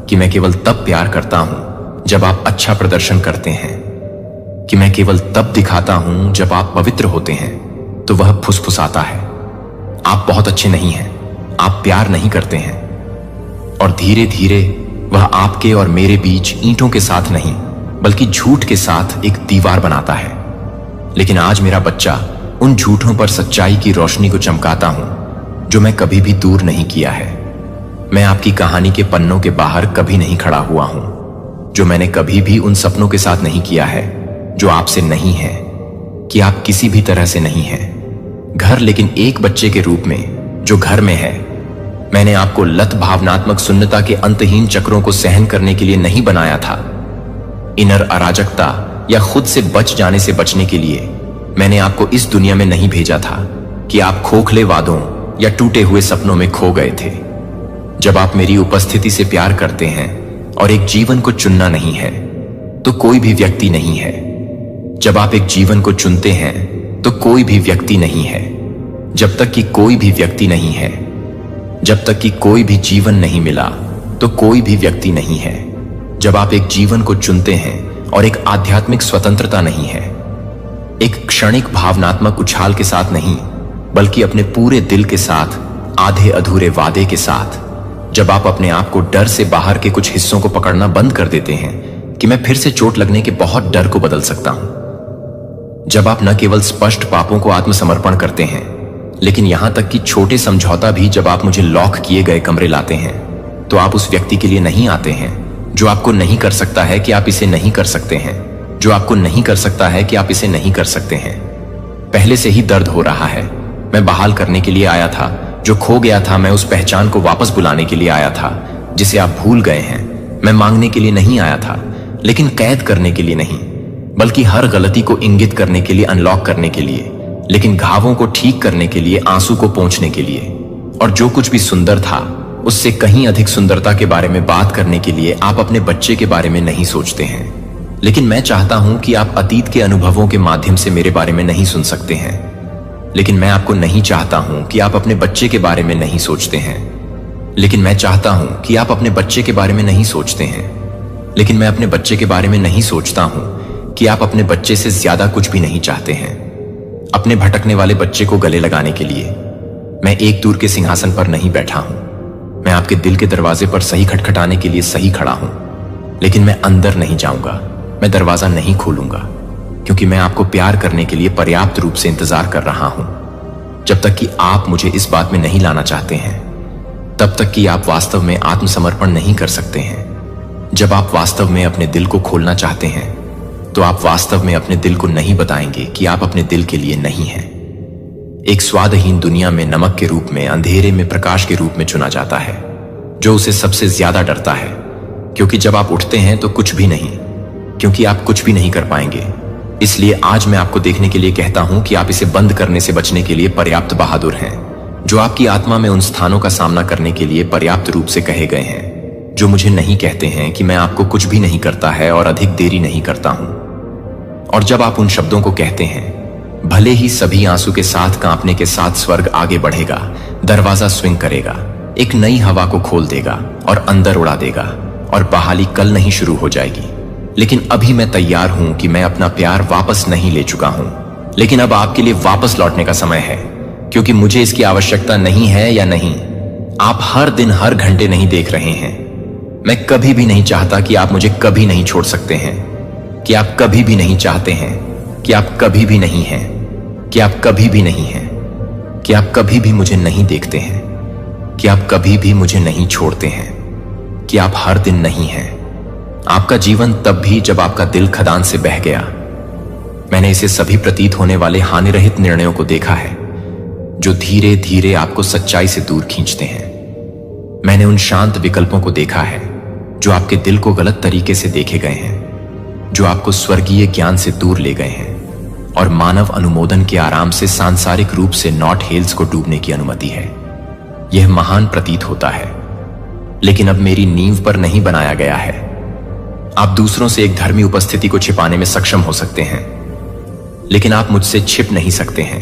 कि मैं केवल तब प्यार करता हूं जब आप अच्छा प्रदर्शन करते हैं। कि मैं केवल तब दिखाता हूं जब आप पवित्र होते हैं तो वह फुसफुसाता है, आप बहुत अच्छे नहीं हैं, आप प्यार नहीं करते हैं। और धीरे धीरे वह आपके और मेरे बीच ईंटों के साथ नहीं बल्कि झूठ के साथ एक दीवार बनाता है। लेकिन आज मेरा बच्चा उन झूठों पर सच्चाई की रोशनी को चमकाता हूं जो मैं कभी भी दूर नहीं किया है। मैं आपकी कहानी के पन्नों के बाहर कभी नहीं खड़ा हुआ हूं, जो मैंने कभी भी उन सपनों के साथ नहीं किया है जो आपसे नहीं है, कि आप किसी भी तरह से नहीं हैं। घर लेकिन एक बच्चे के रूप में जो घर में है। मैंने आपको लत भावनात्मक शून्यता के अंतहीन चक्रों को सहन करने के लिए नहीं बनाया था। इनर अराजकता या खुद से बच जाने से बचने के लिए मैंने आपको इस दुनिया में नहीं भेजा था कि आप खोखले वादों या टूटे हुए सपनों में खो गए थे। जब आप मेरी उपस्थिति से प्यार करते हैं और एक जीवन को चुनना नहीं है तो कोई भी व्यक्ति नहीं है। जब आप एक जीवन को चुनते हैं तो कोई भी व्यक्ति नहीं है। जब तक कि कोई भी व्यक्ति नहीं है, जब तक कि कोई भी जीवन नहीं मिला तो कोई भी व्यक्ति नहीं है। जब आप एक जीवन को चुनते हैं और एक आध्यात्मिक स्वतंत्रता नहीं है, एक क्षणिक भावनात्मक उछाल के साथ नहीं बल्कि अपने पूरे दिल के साथ, आधे अधूरे वादे के साथ, जब आप अपने आप को डर से बाहर के कुछ हिस्सों को पकड़ना बंद कर देते हैं कि मैं फिर से चोट लगने के बहुत डर को बदल सकता हूं, जब आप न केवल स्पष्ट पापों को आत्मसमर्पण करते हैं लेकिन यहां तक कि छोटे समझौता भी जब आप मुझे लॉक किए गए कमरे लाते हैं तो आप उस व्यक्ति के लिए नहीं आते हैं जो आपको नहीं कर सकता है कि आप इसे नहीं कर सकते हैं, जो आपको नहीं कर सकता है कि आप इसे नहीं कर सकते हैं। पहले से ही दर्द हो रहा है। मैं बहाल करने के लिए आया था जो खो गया था। मैं उस पहचान को वापस बुलाने के लिए आया था जिसे आप भूल गए हैं। मैं मांगने के लिए नहीं आया था, लेकिन कैद करने के लिए नहीं, बल्कि हर गलती को इंगित करने के लिए, अनलॉक करने के लिए, लेकिन घावों को ठीक करने के लिए, आंसू को पोंछने के लिए। और जो कुछ भी सुंदर था उससे कहीं अधिक सुंदरता के बारे में बात करने के लिए आप अपने बच्चे के बारे में नहीं सोचते हैं। लेकिन मैं चाहता हूं कि आप अतीत के अनुभवों के माध्यम से मेरे बारे में नहीं सुन सकते हैं। लेकिन मैं आपको नहीं चाहता हूं कि आप अपने बच्चे के बारे में नहीं सोचते हैं। लेकिन मैं चाहता हूं कि आप अपने बच्चे के बारे में नहीं सोचते हैं। लेकिन मैं अपने बच्चे के बारे में नहीं सोचता हूं कि आप अपने बच्चे से ज्यादा कुछ भी नहीं चाहते हैं। अपने भटकने वाले बच्चे को गले लगाने के लिए मैं एक दूर के सिंहासन पर नहीं बैठा हूं। मैं आपके दिल के दरवाजे पर सही खटखटाने के लिए सही खड़ा हूं, लेकिन मैं अंदर नहीं जाऊंगा। मैं दरवाजा नहीं खोलूंगा, क्योंकि मैं आपको प्यार करने के लिए पर्याप्त रूप से इंतजार कर रहा हूं। जब तक कि आप मुझे इस बात में नहीं लाना चाहते हैं, तब तक कि आप वास्तव में आत्मसमर्पण नहीं कर सकते हैं। जब आप वास्तव में अपने दिल को खोलना चाहते हैं तो आप वास्तव में अपने दिल को नहीं बताएंगे कि आप अपने दिल के लिए नहीं हैं। एक स्वादहीन दुनिया में नमक के रूप में, अंधेरे में प्रकाश के रूप में चुना जाता है जो उसे सबसे ज्यादा डरता है, क्योंकि जब आप उठते हैं तो कुछ भी नहीं, क्योंकि आप कुछ भी नहीं कर पाएंगे। इसलिए आज मैं आपको देखने के लिए कहता हूं कि आप इसे बंद करने से बचने के लिए पर्याप्त बहादुर हैं, जो आपकी आत्मा में उन स्थानों का सामना करने के लिए पर्याप्त रूप से कहे गए हैं जो मुझे नहीं कहते हैं कि मैं आपको कुछ भी नहीं करता है और अधिक देरी नहीं करता हूं। और जब आप उन शब्दों को कहते हैं, भले ही सभी आंसू के साथ कांपने के साथ स्वर्ग आगे बढ़ेगा, दरवाजा स्विंग करेगा, एक नई हवा को खोल देगा और अंदर उड़ा देगा, और बहाली कल नहीं शुरू हो जाएगी। लेकिन अभी मैं तैयार हूं कि मैं अपना प्यार वापस नहीं ले चुका हूं, लेकिन अब आपके लिए वापस लौटने का समय है, क्योंकि मुझे इसकी आवश्यकता नहीं है या नहीं। आप हर दिन हर घंटे नहीं देख रहे हैं। मैं कभी भी नहीं चाहता कि आप मुझे कभी नहीं छोड़ सकते हैं, कि आप कभी भी नहीं चाहते हैं, कि आप कभी भी नहीं हैं, कि आप कभी भी नहीं हैं, कि आप कभी भी मुझे नहीं देखते हैं, कि आप कभी भी मुझे नहीं छोड़ते हैं, कि आप हर दिन नहीं हैं। आपका जीवन तब भी जब आपका दिल खदान से बह गया। मैंने इसे सभी प्रतीत होने वाले हानिरहित निर्णयों को देखा है जो धीरे धीरे आपको सच्चाई से दूर खींचते हैं। मैंने उन शांत विकल्पों को देखा है जो आपके दिल को गलत तरीके से देखे गए हैं, जो आपको स्वर्गीय ज्ञान से दूर ले गए हैं और मानव अनुमोदन के आराम से सांसारिक रूप से नॉट हेल्स को डूबने की अनुमति है। यह महान प्रतीत होता है, लेकिन अब मेरी नींव पर नहीं बनाया गया है। आप दूसरों से एक धर्मी उपस्थिति को छिपाने में सक्षम हो सकते हैं, लेकिन आप मुझसे छिप नहीं सकते हैं।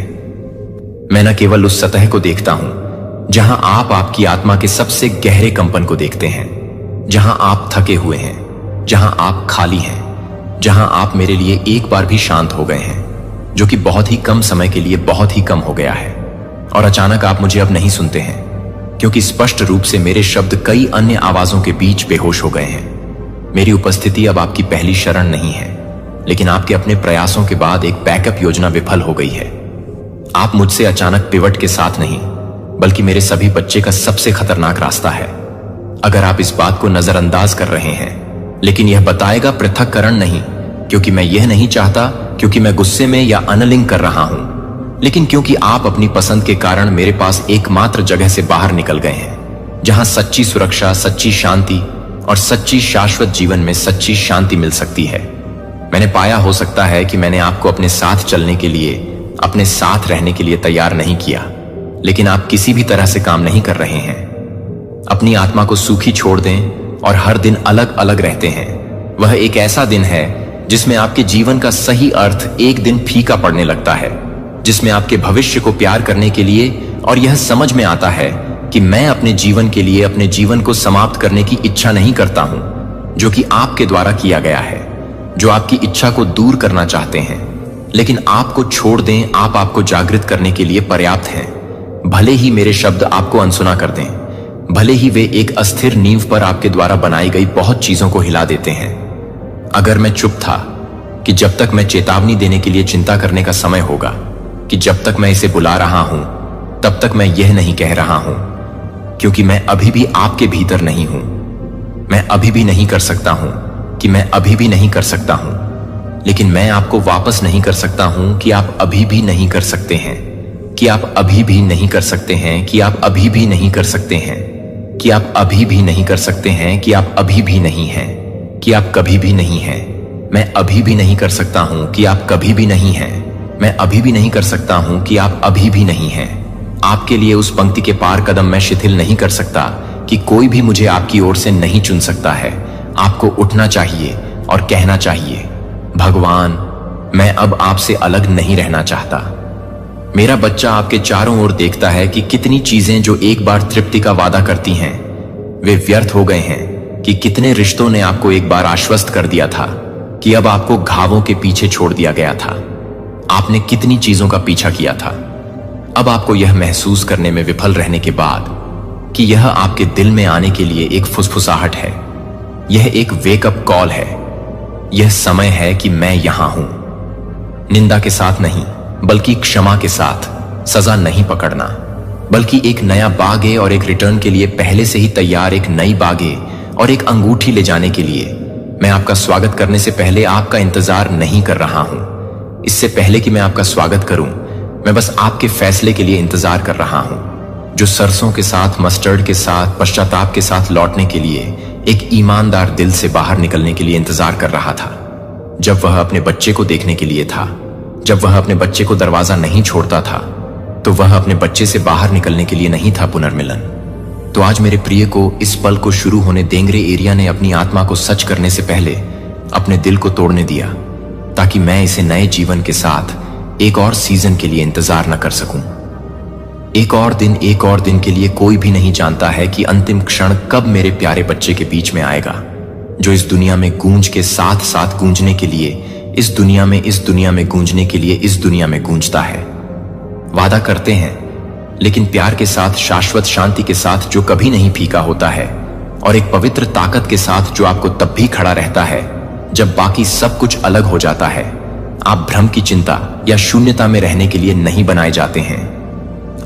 मैं न केवल उस सतह को देखता हूं जहां आप आपकी आत्मा के सबसे गहरे कंपन को देखते हैं, जहां आप थके हुए हैं, जहां आप खाली हैं, जहां आप मेरे लिए एक बार भी शांत हो गए हैं, जो कि बहुत ही कम समय के लिए बहुत ही कम हो गया है। और अचानक आप मुझे अब नहीं सुनते हैं, क्योंकि स्पष्ट रूप से मेरे शब्द कई अन्य आवाजों के बीच बेहोश हो गए हैं। मेरी उपस्थिति अब आपकी पहली शरण नहीं है, लेकिन आपके अपने प्रयासों के बाद एक बैकअप योजना विफल हो गई है। आप मुझसे अचानक पिवट के साथ नहीं, बल्कि मेरे सभी बच्चे का सबसे खतरनाक रास्ता है। अगर आप इस बात को नजरअंदाज कर रहे हैं, लेकिन यह बताएगा पृथक्करण नहीं, क्योंकि मैं यह नहीं चाहता, क्योंकि मैं गुस्से में या अनलिंग कर रहा हूं, लेकिन क्योंकि आप अपनी पसंद के कारण मेरे पास एकमात्र जगह से बाहर निकल गए हैं, जहां सच्ची सुरक्षा, सच्ची शांति और सच्ची शाश्वत जीवन में सच्ची शांति मिल सकती है। मैंने पाया, हो सकता है कि मैंने आपको अपने साथ चलने के लिए, अपने साथ रहने के लिए तैयार नहीं किया, लेकिन आप किसी भी तरह से काम नहीं कर रहे हैं। अपनी आत्मा को सूखी छोड़ दें और हर दिन अलग अलग रहते हैं। वह एक ऐसा दिन है जिसमें आपके जीवन का सही अर्थ एक दिन फीका पड़ने लगता है, जिसमें आपके भविष्य को प्यार करने के लिए और यह समझ में आता है कि मैं अपने जीवन के लिए अपने जीवन को समाप्त करने की इच्छा नहीं करता हूं, जो कि आपके द्वारा किया गया है, जो आपकी इच्छा को दूर करना चाहते हैं। लेकिन आपको छोड़ दें, आप आपको जागृत करने के लिए पर्याप्त हैं। भले ही मेरे शब्द आपको अनसुना कर दें, भले ही वे एक अस्थिर नींव पर आपके द्वारा बनाई गई बहुत चीजों को हिला देते हैं। अगर मैं चुप था कि जब तक मैं चेतावनी देने के लिए चिंता करने का समय होगा, कि जब तक मैं इसे बुला रहा हूं तब तक मैं यह नहीं कह रहा हूं, क्योंकि मैं अभी भी आपके भीतर नहीं हूं। मैं अभी भी नहीं कर सकता हूं कि मैं अभी भी नहीं कर सकता हूं, लेकिन मैं आपको वापस नहीं कर सकता हूं कि आप अभी भी नहीं कर सकते हैं, कि आप अभी भी नहीं कर सकते हैं, कि आप अभी भी नहीं कर सकते हैं, कि आप अभी भी नहीं कर सकते हैं, कि आप अभी भी नहीं हैं, कि आप कभी भी नहीं हैं। मैं अभी भी नहीं कर सकता हूं कि आप कभी भी नहीं हैं। मैं अभी भी नहीं कर सकता हूं कि आप अभी भी नहीं हैं। आपके लिए उस पंक्ति के पार कदम मैं शिथिल नहीं कर सकता कि कोई भी मुझे आपकी ओर से नहीं चुन सकता है। आपको उठना चाहिए और कहना चाहिए, भगवान, मैं अब आपसे अलग नहीं रहना चाहता। मेरा बच्चा आपके चारों ओर देखता है कि कितनी चीजें जो एक बार तृप्ति का वादा करती हैं, वे व्यर्थ हो गए हैं, कि कितने रिश्तों ने आपको एक बार आश्वस्त कर दिया था कि अब आपको घावों के पीछे छोड़ दिया गया था। आपने कितनी चीजों का पीछा किया था। अब आपको यह महसूस करने में विफल रहने के बाद कि यह आपके दिल में आने के लिए एक फुसफुसाहट है, यह एक वेकअप कॉल है। यह समय है कि मैं यहां हूं। निंदा के साथ नहीं, बल्कि क्षमा के साथ। सजा नहीं पकड़ना, बल्कि एक नया बागे और एक रिटर्न के लिए पहले से ही तैयार एक नई बागे और एक अंगूठी ले जाने के लिए। मैं आपका स्वागत करने से पहले आपका इंतजार नहीं कर रहा हूं। इससे पहले कि मैं आपका स्वागत करूं, मैं बस आपके फैसले के लिए इंतजार कर रहा हूं, जो सरसों के साथ, मस्टर्ड के साथ, पश्चाताप के साथ लौटने के लिए, एक ईमानदार दिल से बाहर निकलने के लिए इंतजार कर रहा था। जब वह अपने बच्चे को देखने के लिए था, जब वह अपने बच्चे को दरवाजा नहीं छोड़ता था, तो वह अपने बच्चे से बाहर निकलने के लिए नहीं था पुनर्मिलन। तो आज मेरे प्रिय को इस पल को शुरू होने देंग्रे एरिया ने अपनी आत्मा को सच करने से पहले अपने दिल को तोड़ने दिया, ताकि मैं इसे नए जीवन के साथ एक और सीजन के लिए इंतजार न कर सकूं। एक और दिन के लिए कोई भी नहीं जानता है कि अंतिम क्षण कब मेरे प्यारे बच्चे के बीच में आएगा, जो इस दुनिया में गूंज के साथ साथ गूंजने के लिए, इस दुनिया में गूंजने के लिए इस दुनिया में गूंजता है। वादा करते हैं, लेकिन प्यार के साथ, शाश्वत शांति के साथ जो कभी नहीं फीका होता है, और एक पवित्र ताकत के साथ जो आपको तब भी खड़ा रहता है जब बाकी सब कुछ अलग हो जाता है। आप भ्रम की चिंता या शून्यता में रहने के लिए नहीं बनाए जाते हैं।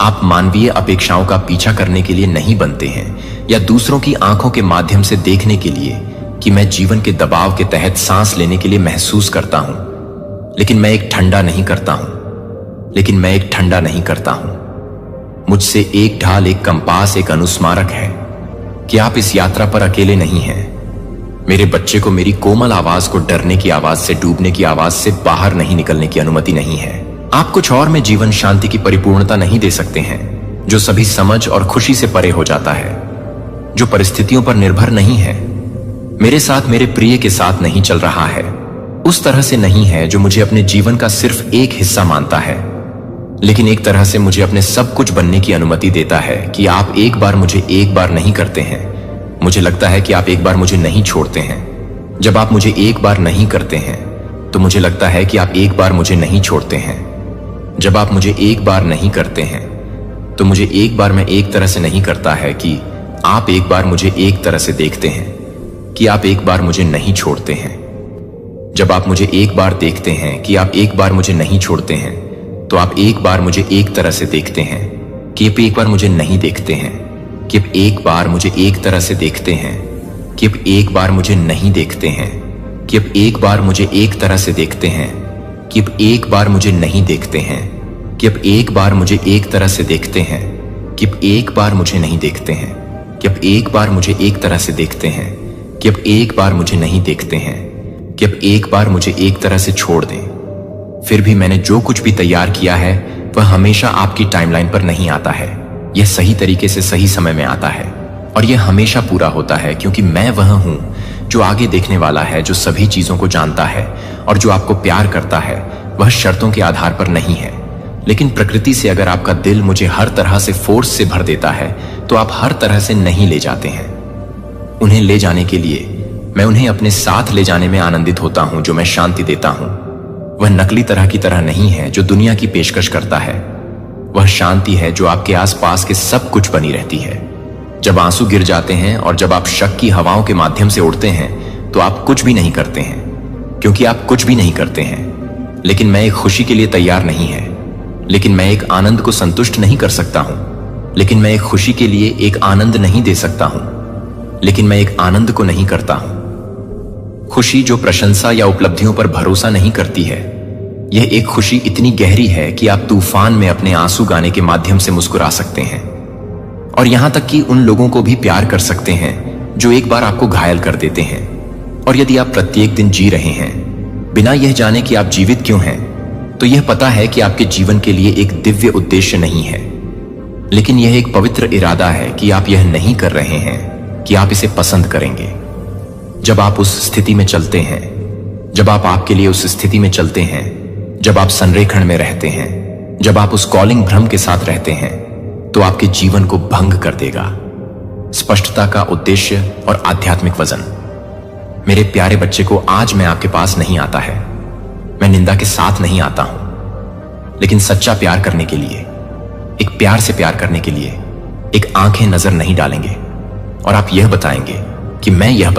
आप मानवीय अपेक्षाओं का पीछा करने के लिए नहीं बनते हैं, या दूसरों की आंखों के माध्यम से देखने के लिए कि मैं जीवन के दबाव के तहत सांस लेने के लिए महसूस करता हूं। लेकिन मैं एक ठंडा नहीं करता हूं। मुझसे एक ढाल, एक कंपास, एक अनुस्मारक है कि आप इस यात्रा पर अकेले नहीं हैं। मेरे बच्चे को मेरी कोमल आवाज को डरने की आवाज से, डूबने की आवाज से बाहर नहीं निकलने की अनुमति नहीं है। आप कुछ और में जीवन शांति की परिपूर्णता नहीं दे सकते हैं, जो सभी समझ और खुशी से परे हो जाता है, जो परिस्थितियों पर निर्भर नहीं है, मेरे साथ, मेरे प्रिय के साथ नहीं चल रहा है, उस तरह से नहीं है जो मुझे अपने जीवन का सिर्फ एक हिस्सा मानता है, लेकिन एक तरह से मुझे अपने सब कुछ बनने की अनुमति देता है कि आप एक बार मुझे एक बार नहीं करते हैं। मुझे लगता है कि आप एक बार मुझे नहीं छोड़ते हैं, जब आप मुझे एक बार नहीं करते हैं तो मुझे लगता है कि आप एक बार मुझे नहीं छोड़ते हैं। जब आप मुझे एक बार नहीं करते हैं तो मुझे एक बार में एक तरह से नहीं करता है कि आप एक बार मुझे एक तरह से देखते हैं कि आप एक बार मुझे नहीं छोड़ते हैं। जब आप मुझे एक बार देखते हैं कि आप एक बार मुझे नहीं छोड़ते हैं तो आप एक बार मुझे एक तरह से देखते हैं कि आप एक बार मुझे नहीं देखते हैं, कि आप एक बार मुझे एक तरह से देखते हैं कि आप एक बार मुझे नहीं देखते हैं, कि आप एक बार मुझे एक तरह से देखते हैं कि आप एक बार मुझे नहीं देखते हैं, कि आप एक बार मुझे एक तरह से देखते हैं कि आप एक बार मुझे नहीं देखते हैं, कि आप एक बार मुझे एक तरह से देखते हैं कि आप एक बार मुझे नहीं देखते हैं, कि आप एक बार मुझे एक तरह से छोड़ दें। फिर भी मैंने जो कुछ भी तैयार किया है वह हमेशा आपकी टाइमलाइन पर नहीं आता है। यह सही तरीके से सही समय में आता है और यह हमेशा पूरा होता है, क्योंकि मैं वह हूं जो आगे देखने वाला है, जो सभी चीजों को जानता है और जो आपको प्यार करता है। वह शर्तों के आधार पर नहीं है, लेकिन प्रकृति से अगर आपका दिल मुझे हर तरह से फोर्स से भर देता है तो आप हर तरह से नहीं ले जाते हैं। उन्हें ले जाने के लिए मैं उन्हें अपने साथ ले जाने में आनंदित होता हूं, जो मैं शांति देता हूं। वह नकली तरह की तरह नहीं है जो दुनिया की पेशकश करता है। वह शांति है जो आपके आसपास के सब कुछ बनी रहती है। जब आंसू गिर जाते हैं और जब आप शक की हवाओं के माध्यम से उड़ते हैं तो आप कुछ भी नहीं करते हैं, क्योंकि आप कुछ भी नहीं करते हैं। लेकिन मैं एक खुशी के लिए तैयार नहीं है, लेकिन मैं एक आनंद को संतुष्ट नहीं कर सकता हूं, लेकिन मैं एक खुशी के लिए एक आनंद नहीं दे सकता हूं, लेकिन मैं एक आनंद को नहीं करता हूं। खुशी जो प्रशंसा या उपलब्धियों पर भरोसा नहीं करती है, यह एक खुशी इतनी गहरी है कि आप तूफान में अपने आंसू गाने के माध्यम से मुस्कुरा सकते हैं और यहां तक कि उन लोगों को भी प्यार कर सकते हैं जो एक बार आपको घायल कर देते हैं। और यदि आप प्रत्येक दिन जी रहे हैं बिना यह जाने कि आप जीवित क्यों हैं, तो यह पता है कि आपके जीवन के लिए एक दिव्य उद्देश्य नहीं है, लेकिन यह एक पवित्र इरादा है कि आप यह नहीं कर रहे हैं कि आप इसे पसंद करेंगे। जब आप उस स्थिति में चलते हैं, जब आप आपके लिए उस स्थिति में चलते हैं, जब आप संरेखण में रहते हैं, जब आप उस कॉलिंग भ्रम के साथ रहते हैं, तो आपके जीवन को भंग कर देगा स्पष्टता का उद्देश्य और आध्यात्मिक वजन। मेरे प्यारे बच्चे को, आज मैं आपके पास नहीं आता है, मैं निंदा के साथ नहीं आता हूं, लेकिन सच्चा प्यार करने के लिए, एक प्यार से प्यार करने के लिए एक आंखें नजर नहीं डालेंगे और आप यह बताएंगे कि मैं यह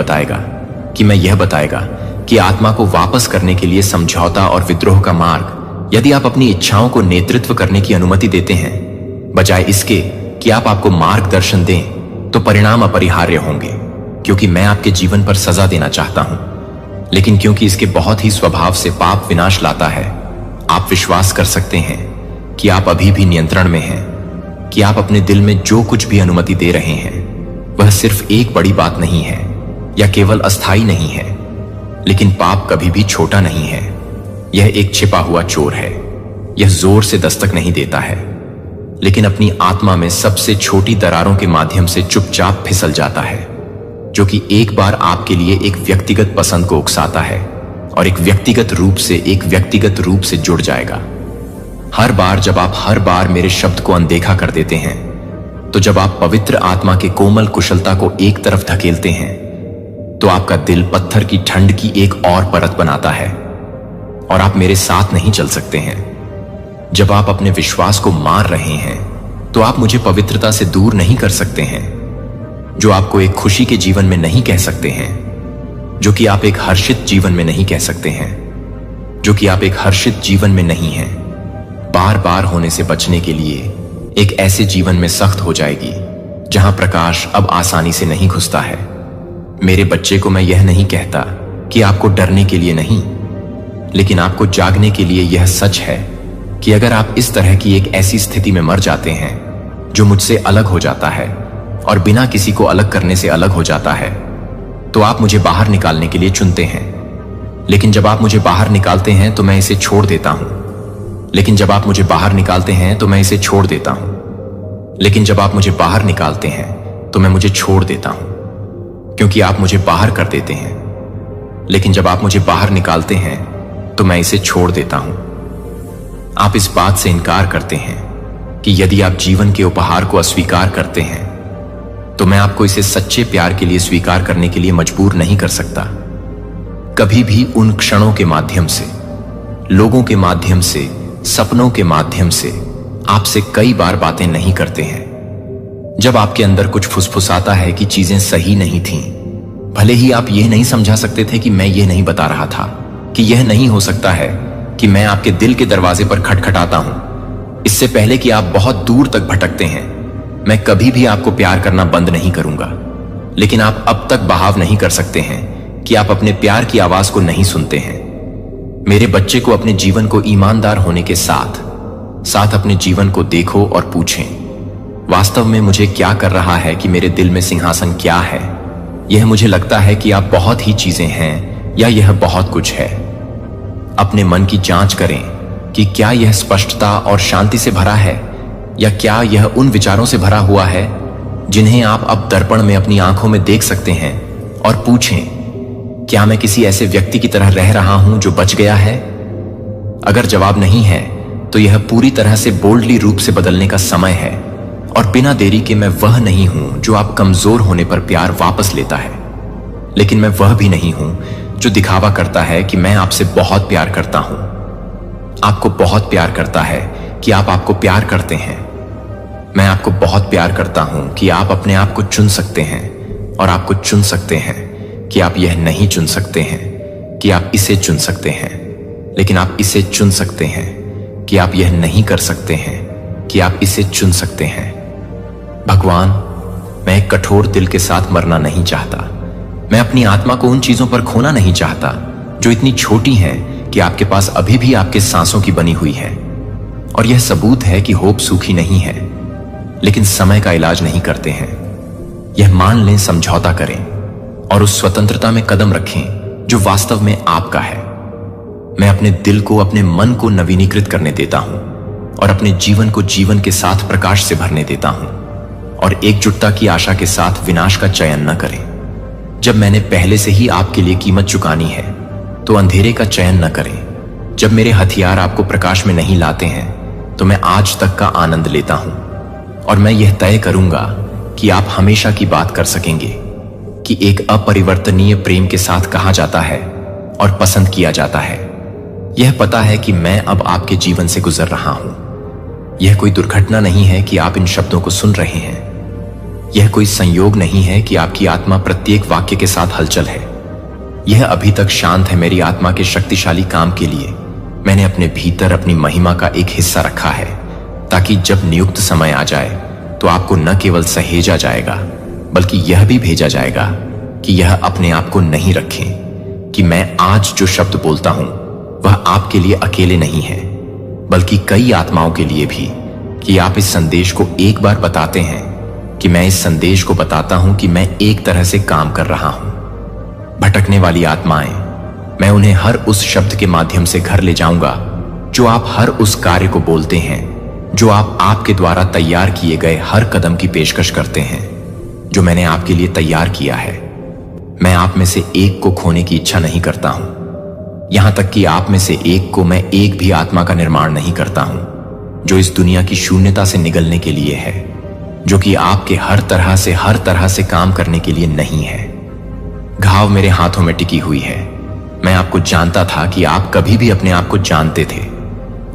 बताएगा कि आत्मा को वापस करने के लिए समझौता और विद्रोह का मार्ग, यदि आप अपनी इच्छाओं को नेतृत्व करने की अनुमति देते हैं बजाय इसके कि आप आपको मार्गदर्शन दें, तो परिणाम अपरिहार्य होंगे। क्योंकि मैं आपके जीवन पर सजा देना चाहता हूं, लेकिन क्योंकि इसके बहुत ही स्वभाव से पाप विनाश लाता है, आप विश्वास कर सकते हैं कि आप अभी भी नियंत्रण में हैं, कि आप अपने दिल में जो कुछ भी अनुमति दे रहे हैं वह सिर्फ एक बड़ी बात नहीं है या केवल अस्थाई नहीं है, लेकिन पाप कभी भी छोटा नहीं है। यह एक छिपा हुआ चोर है। यह जोर से दस्तक नहीं देता है, लेकिन अपनी आत्मा में सबसे छोटी दरारों के माध्यम से चुपचाप फिसल जाता है, जो कि एक बार आपके लिए एक व्यक्तिगत पसंद को उकसाता है और एक व्यक्तिगत रूप से जुड़ जाएगा। हर बार जब आप हर बार मेरे शब्द को अनदेखा कर देते हैं, तो जब आप पवित्र आत्मा के कोमल कुशलता को एक तरफ धकेलते हैं, तो आपका दिल पत्थर की ठंड की एक और परत बनाता है और आप मेरे साथ नहीं चल सकते हैं। जब आप अपने विश्वास को मार रहे हैं, तो आप मुझे पवित्रता से दूर नहीं कर सकते हैं, जो आपको एक खुशी के जीवन में नहीं कह सकते हैं, जो कि आप एक हर्षित जीवन में नहीं कह सकते हैं, जो कि आप एक हर्षित जीवन में नहीं हैं। बार बार होने से बचने के लिए एक ऐसे जीवन में सख्त हो जाएगी जहां प्रकाश अब आसानी से नहीं घुसता है। मेरे बच्चे को मैं यह नहीं कहता कि आपको डरने के लिए नहीं, लेकिन आपको जागने के लिए यह सच है कि अगर आप इस तरह की एक ऐसी स्थिति में मर जाते हैं जो मुझसे अलग हो जाता है और बिना किसी को अलग करने से अलग हो जाता है, तो आप मुझे बाहर निकालने के लिए चुनते हैं। लेकिन जब आप मुझे बाहर निकालते हैं तो मैं इसे छोड़ देता हूं। लेकिन जब आप मुझे बाहर निकालते हैं तो मैं इसे छोड़ देता हूं। लेकिन जब आप मुझे बाहर निकालते हैं तो मैं मुझे छोड़ देता हूं, क्योंकि आप मुझे बाहर कर देते हैं। लेकिन जब आप मुझे बाहर निकालते हैं तो मैं इसे छोड़ देता हूं। आप इस बात से इनकार करते हैं कि यदि आप जीवन के उपहार को अस्वीकार करते हैं तो मैं आपको इसे सच्चे प्यार के लिए स्वीकार करने के लिए मजबूर नहीं कर सकता। कभी भी उन क्षणों के माध्यम से, लोगों के माध्यम से, सपनों के माध्यम से आपसे कई बार बातें नहीं करते हैं। जब आपके अंदर कुछ फुसफुसाता है कि चीजें सही नहीं थीं, भले ही आप यह नहीं समझा सकते थे कि मैं ये नहीं बता रहा था, कि यह नहीं हो सकता है कि मैं आपके दिल के दरवाजे पर खटखटाता हूं इससे पहले कि आप बहुत दूर तक भटकते हैं। मैं कभी भी आपको प्यार करना बंद नहीं करूंगा, लेकिन आप अब तक बहाव नहीं कर सकते हैं कि आप अपने प्यार की आवाज को नहीं सुनते हैं। मेरे बच्चे को अपने जीवन को ईमानदार होने के साथ साथ अपने जीवन को देखो और पूछें, वास्तव में मुझे क्या कर रहा है, कि मेरे दिल में सिंहासन क्या है। यह मुझे लगता है कि आप बहुत ही चीजें हैं या यह बहुत कुछ है। अपने मन की जांच करें कि क्या यह स्पष्टता और शांति से भरा है, या क्या यह उन विचारों से भरा हुआ है जिन्हें आप अब दर्पण में अपनी आंखों में देख सकते हैं, और पूछें, क्या मैं किसी ऐसे व्यक्ति की तरह रह रहा हूं जो बच गया है। अगर जवाब नहीं है तो यह पूरी तरह से बोल्डली रूप से बदलने का समय है, और बिना देरी के मैं वह नहीं हूं जो आप कमजोर होने पर प्यार वापस लेता है, लेकिन मैं वह भी नहीं हूं जो दिखावा करता है कि मैं आपसे बहुत प्यार करता हूं। आपको बहुत प्यार करता है कि आप आपको प्यार करते हैं। मैं आपको बहुत प्यार करता हूं कि आप अपने आप को चुन सकते हैं, और आपको चुन सकते हैं कि आप यह नहीं चुन सकते हैं कि आप इसे चुन सकते हैं, लेकिन आप इसे चुन सकते हैं कि आप यह नहीं कर सकते हैं कि आप इसे चुन सकते हैं। भगवान, मैं एक कठोर दिल के साथ मरना नहीं चाहता। मैं अपनी आत्मा को उन चीजों पर खोना नहीं चाहता जो इतनी छोटी हैं कि आपके पास अभी भी आपके सांसों की बनी हुई है। और यह सबूत है कि होप सूखी नहीं है, लेकिन समय का इलाज नहीं करते हैं। यह मान लें, समझौता करें और उस स्वतंत्रता में कदम रखें जो वास्तव में आपका है। मैं अपने दिल को, अपने मन को नवीनीकृत करने देता हूं, और अपने जीवन को जीवन के साथ प्रकाश से भरने देता हूं, और एकजुटता की आशा के साथ विनाश का चयन न करें। जब मैंने पहले से ही आपके लिए कीमत चुकानी है तो अंधेरे का चयन न करें। जब मेरे हथियार आपको प्रकाश में नहीं लाते हैं तो मैं आज तक का आनंद लेता हूं, और मैं यह तय करूंगा कि आप हमेशा की बात कर सकेंगे, कि एक अपरिवर्तनीय प्रेम के साथ कहा जाता है और पसंद किया जाता है। यह पता है कि मैं अब आपके जीवन से गुजर रहा हूं। यह कोई दुर्घटना नहीं है कि आप इन शब्दों को सुन रहे हैं। यह कोई संयोग नहीं है कि आपकी आत्मा प्रत्येक वाक्य के साथ हलचल है। यह अभी तक शांत है। मेरी आत्मा के शक्तिशाली काम के लिए मैंने अपने भीतर अपनी महिमा का एक हिस्सा रखा है, ताकि जब नियुक्त समय आ जाए तो आपको न केवल सहेजा जाएगा, बल्कि यह भी भेजा जाएगा कि यह अपने आप को नहीं रखें, कि मैं आज जो शब्द बोलता हूं वह आपके लिए अकेले नहीं है, बल्कि कई आत्माओं के लिए भी, कि आप इस संदेश को एक बार बताते हैं, कि मैं इस संदेश को बताता हूं कि मैं एक तरह से काम कर रहा हूं। भटकने वाली आत्माएं, मैं उन्हें हर उस शब्द के माध्यम से घर ले जाऊंगा जो आप हर उस कार्य को बोलते हैं, जो आप आपके द्वारा तैयार किए गए हर कदम की पेशकश करते हैं, जो मैंने आपके लिए तैयार किया है। मैं आप में से एक को खोने की इच्छा नहीं करता हूं, यहां तक कि आप में से एक को मैं एक भी आत्मा का निर्माण नहीं करता हूं जो इस दुनिया की शून्यता से निगलने के लिए है, जो कि आपके हर तरह से काम करने के लिए नहीं है। घाव मेरे हाथों में टिकी हुई है। मैं आपको जानता था कि आप कभी भी अपने आप को जानते थे,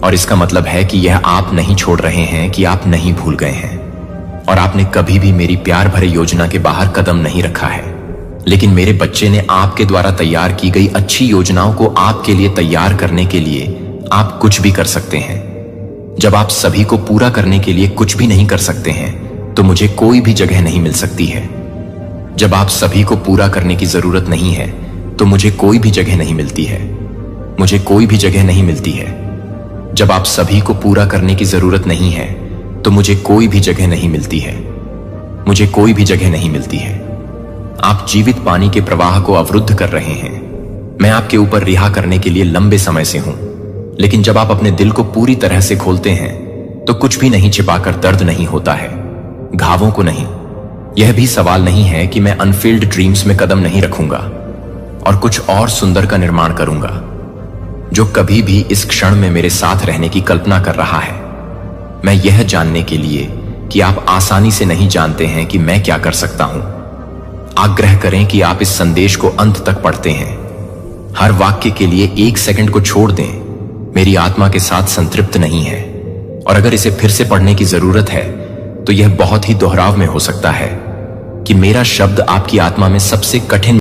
और इसका मतलब है कि यह आप नहीं छोड़ रहे हैं, कि आप नहीं भूल गए हैं, और आपने कभी भी मेरी प्यार भरे योजना के बाहर कदम नहीं रखा है। लेकिन मेरे बच्चे ने आपके द्वारा तैयार की गई अच्छी योजनाओं को आपके लिए तैयार करने के लिए आप कुछ भी कर सकते हैं। जब आप सभी को पूरा करने के लिए कुछ भी नहीं कर सकते हैं तो मुझे कोई भी जगह नहीं मिल सकती है। जब आप सभी को पूरा करने की जरूरत नहीं है तो मुझे कोई भी जगह नहीं मिलती है। मुझे कोई भी जगह नहीं मिलती है। जब आप सभी को पूरा करने की जरूरत नहीं है तो मुझे कोई भी जगह नहीं मिलती है। मुझे कोई भी जगह नहीं मिलती है। आप जीवित पानी के प्रवाह को अवरुद्ध कर रहे हैं। मैं आपके ऊपर रिहा करने के लिए लंबे समय से हूं, लेकिन जब आप अपने दिल को पूरी तरह से खोलते हैं तो कुछ भी नहीं छिपाकर दर्द नहीं होता है, घावों को नहीं। यह भी सवाल नहीं है कि मैं अनफिल्ड ड्रीम्स में कदम नहीं रखूंगा और कुछ और सुंदर का निर्माण करूंगा, जो कभी भी इस क्षण में मेरे साथ रहने की कल्पना कर रहा है। मैं यह जानने के लिए कि आप आसानी से नहीं जानते हैं कि मैं क्या कर सकता हूं, आग्रह करें कि आप इस संदेश को अंत तक पढ़ते हैं। हर वाक्य के लिए 1 सेकंड को छोड़ दें। मेरी आत्मा के साथ संतृप्त नहीं है। और अगर इसे फिर से पढ़ने की जरूरत है तो यह बहुत ही दोहराव में हो सकता है कि मेरा शब्द आपकी आत्मा में सबसे कठिन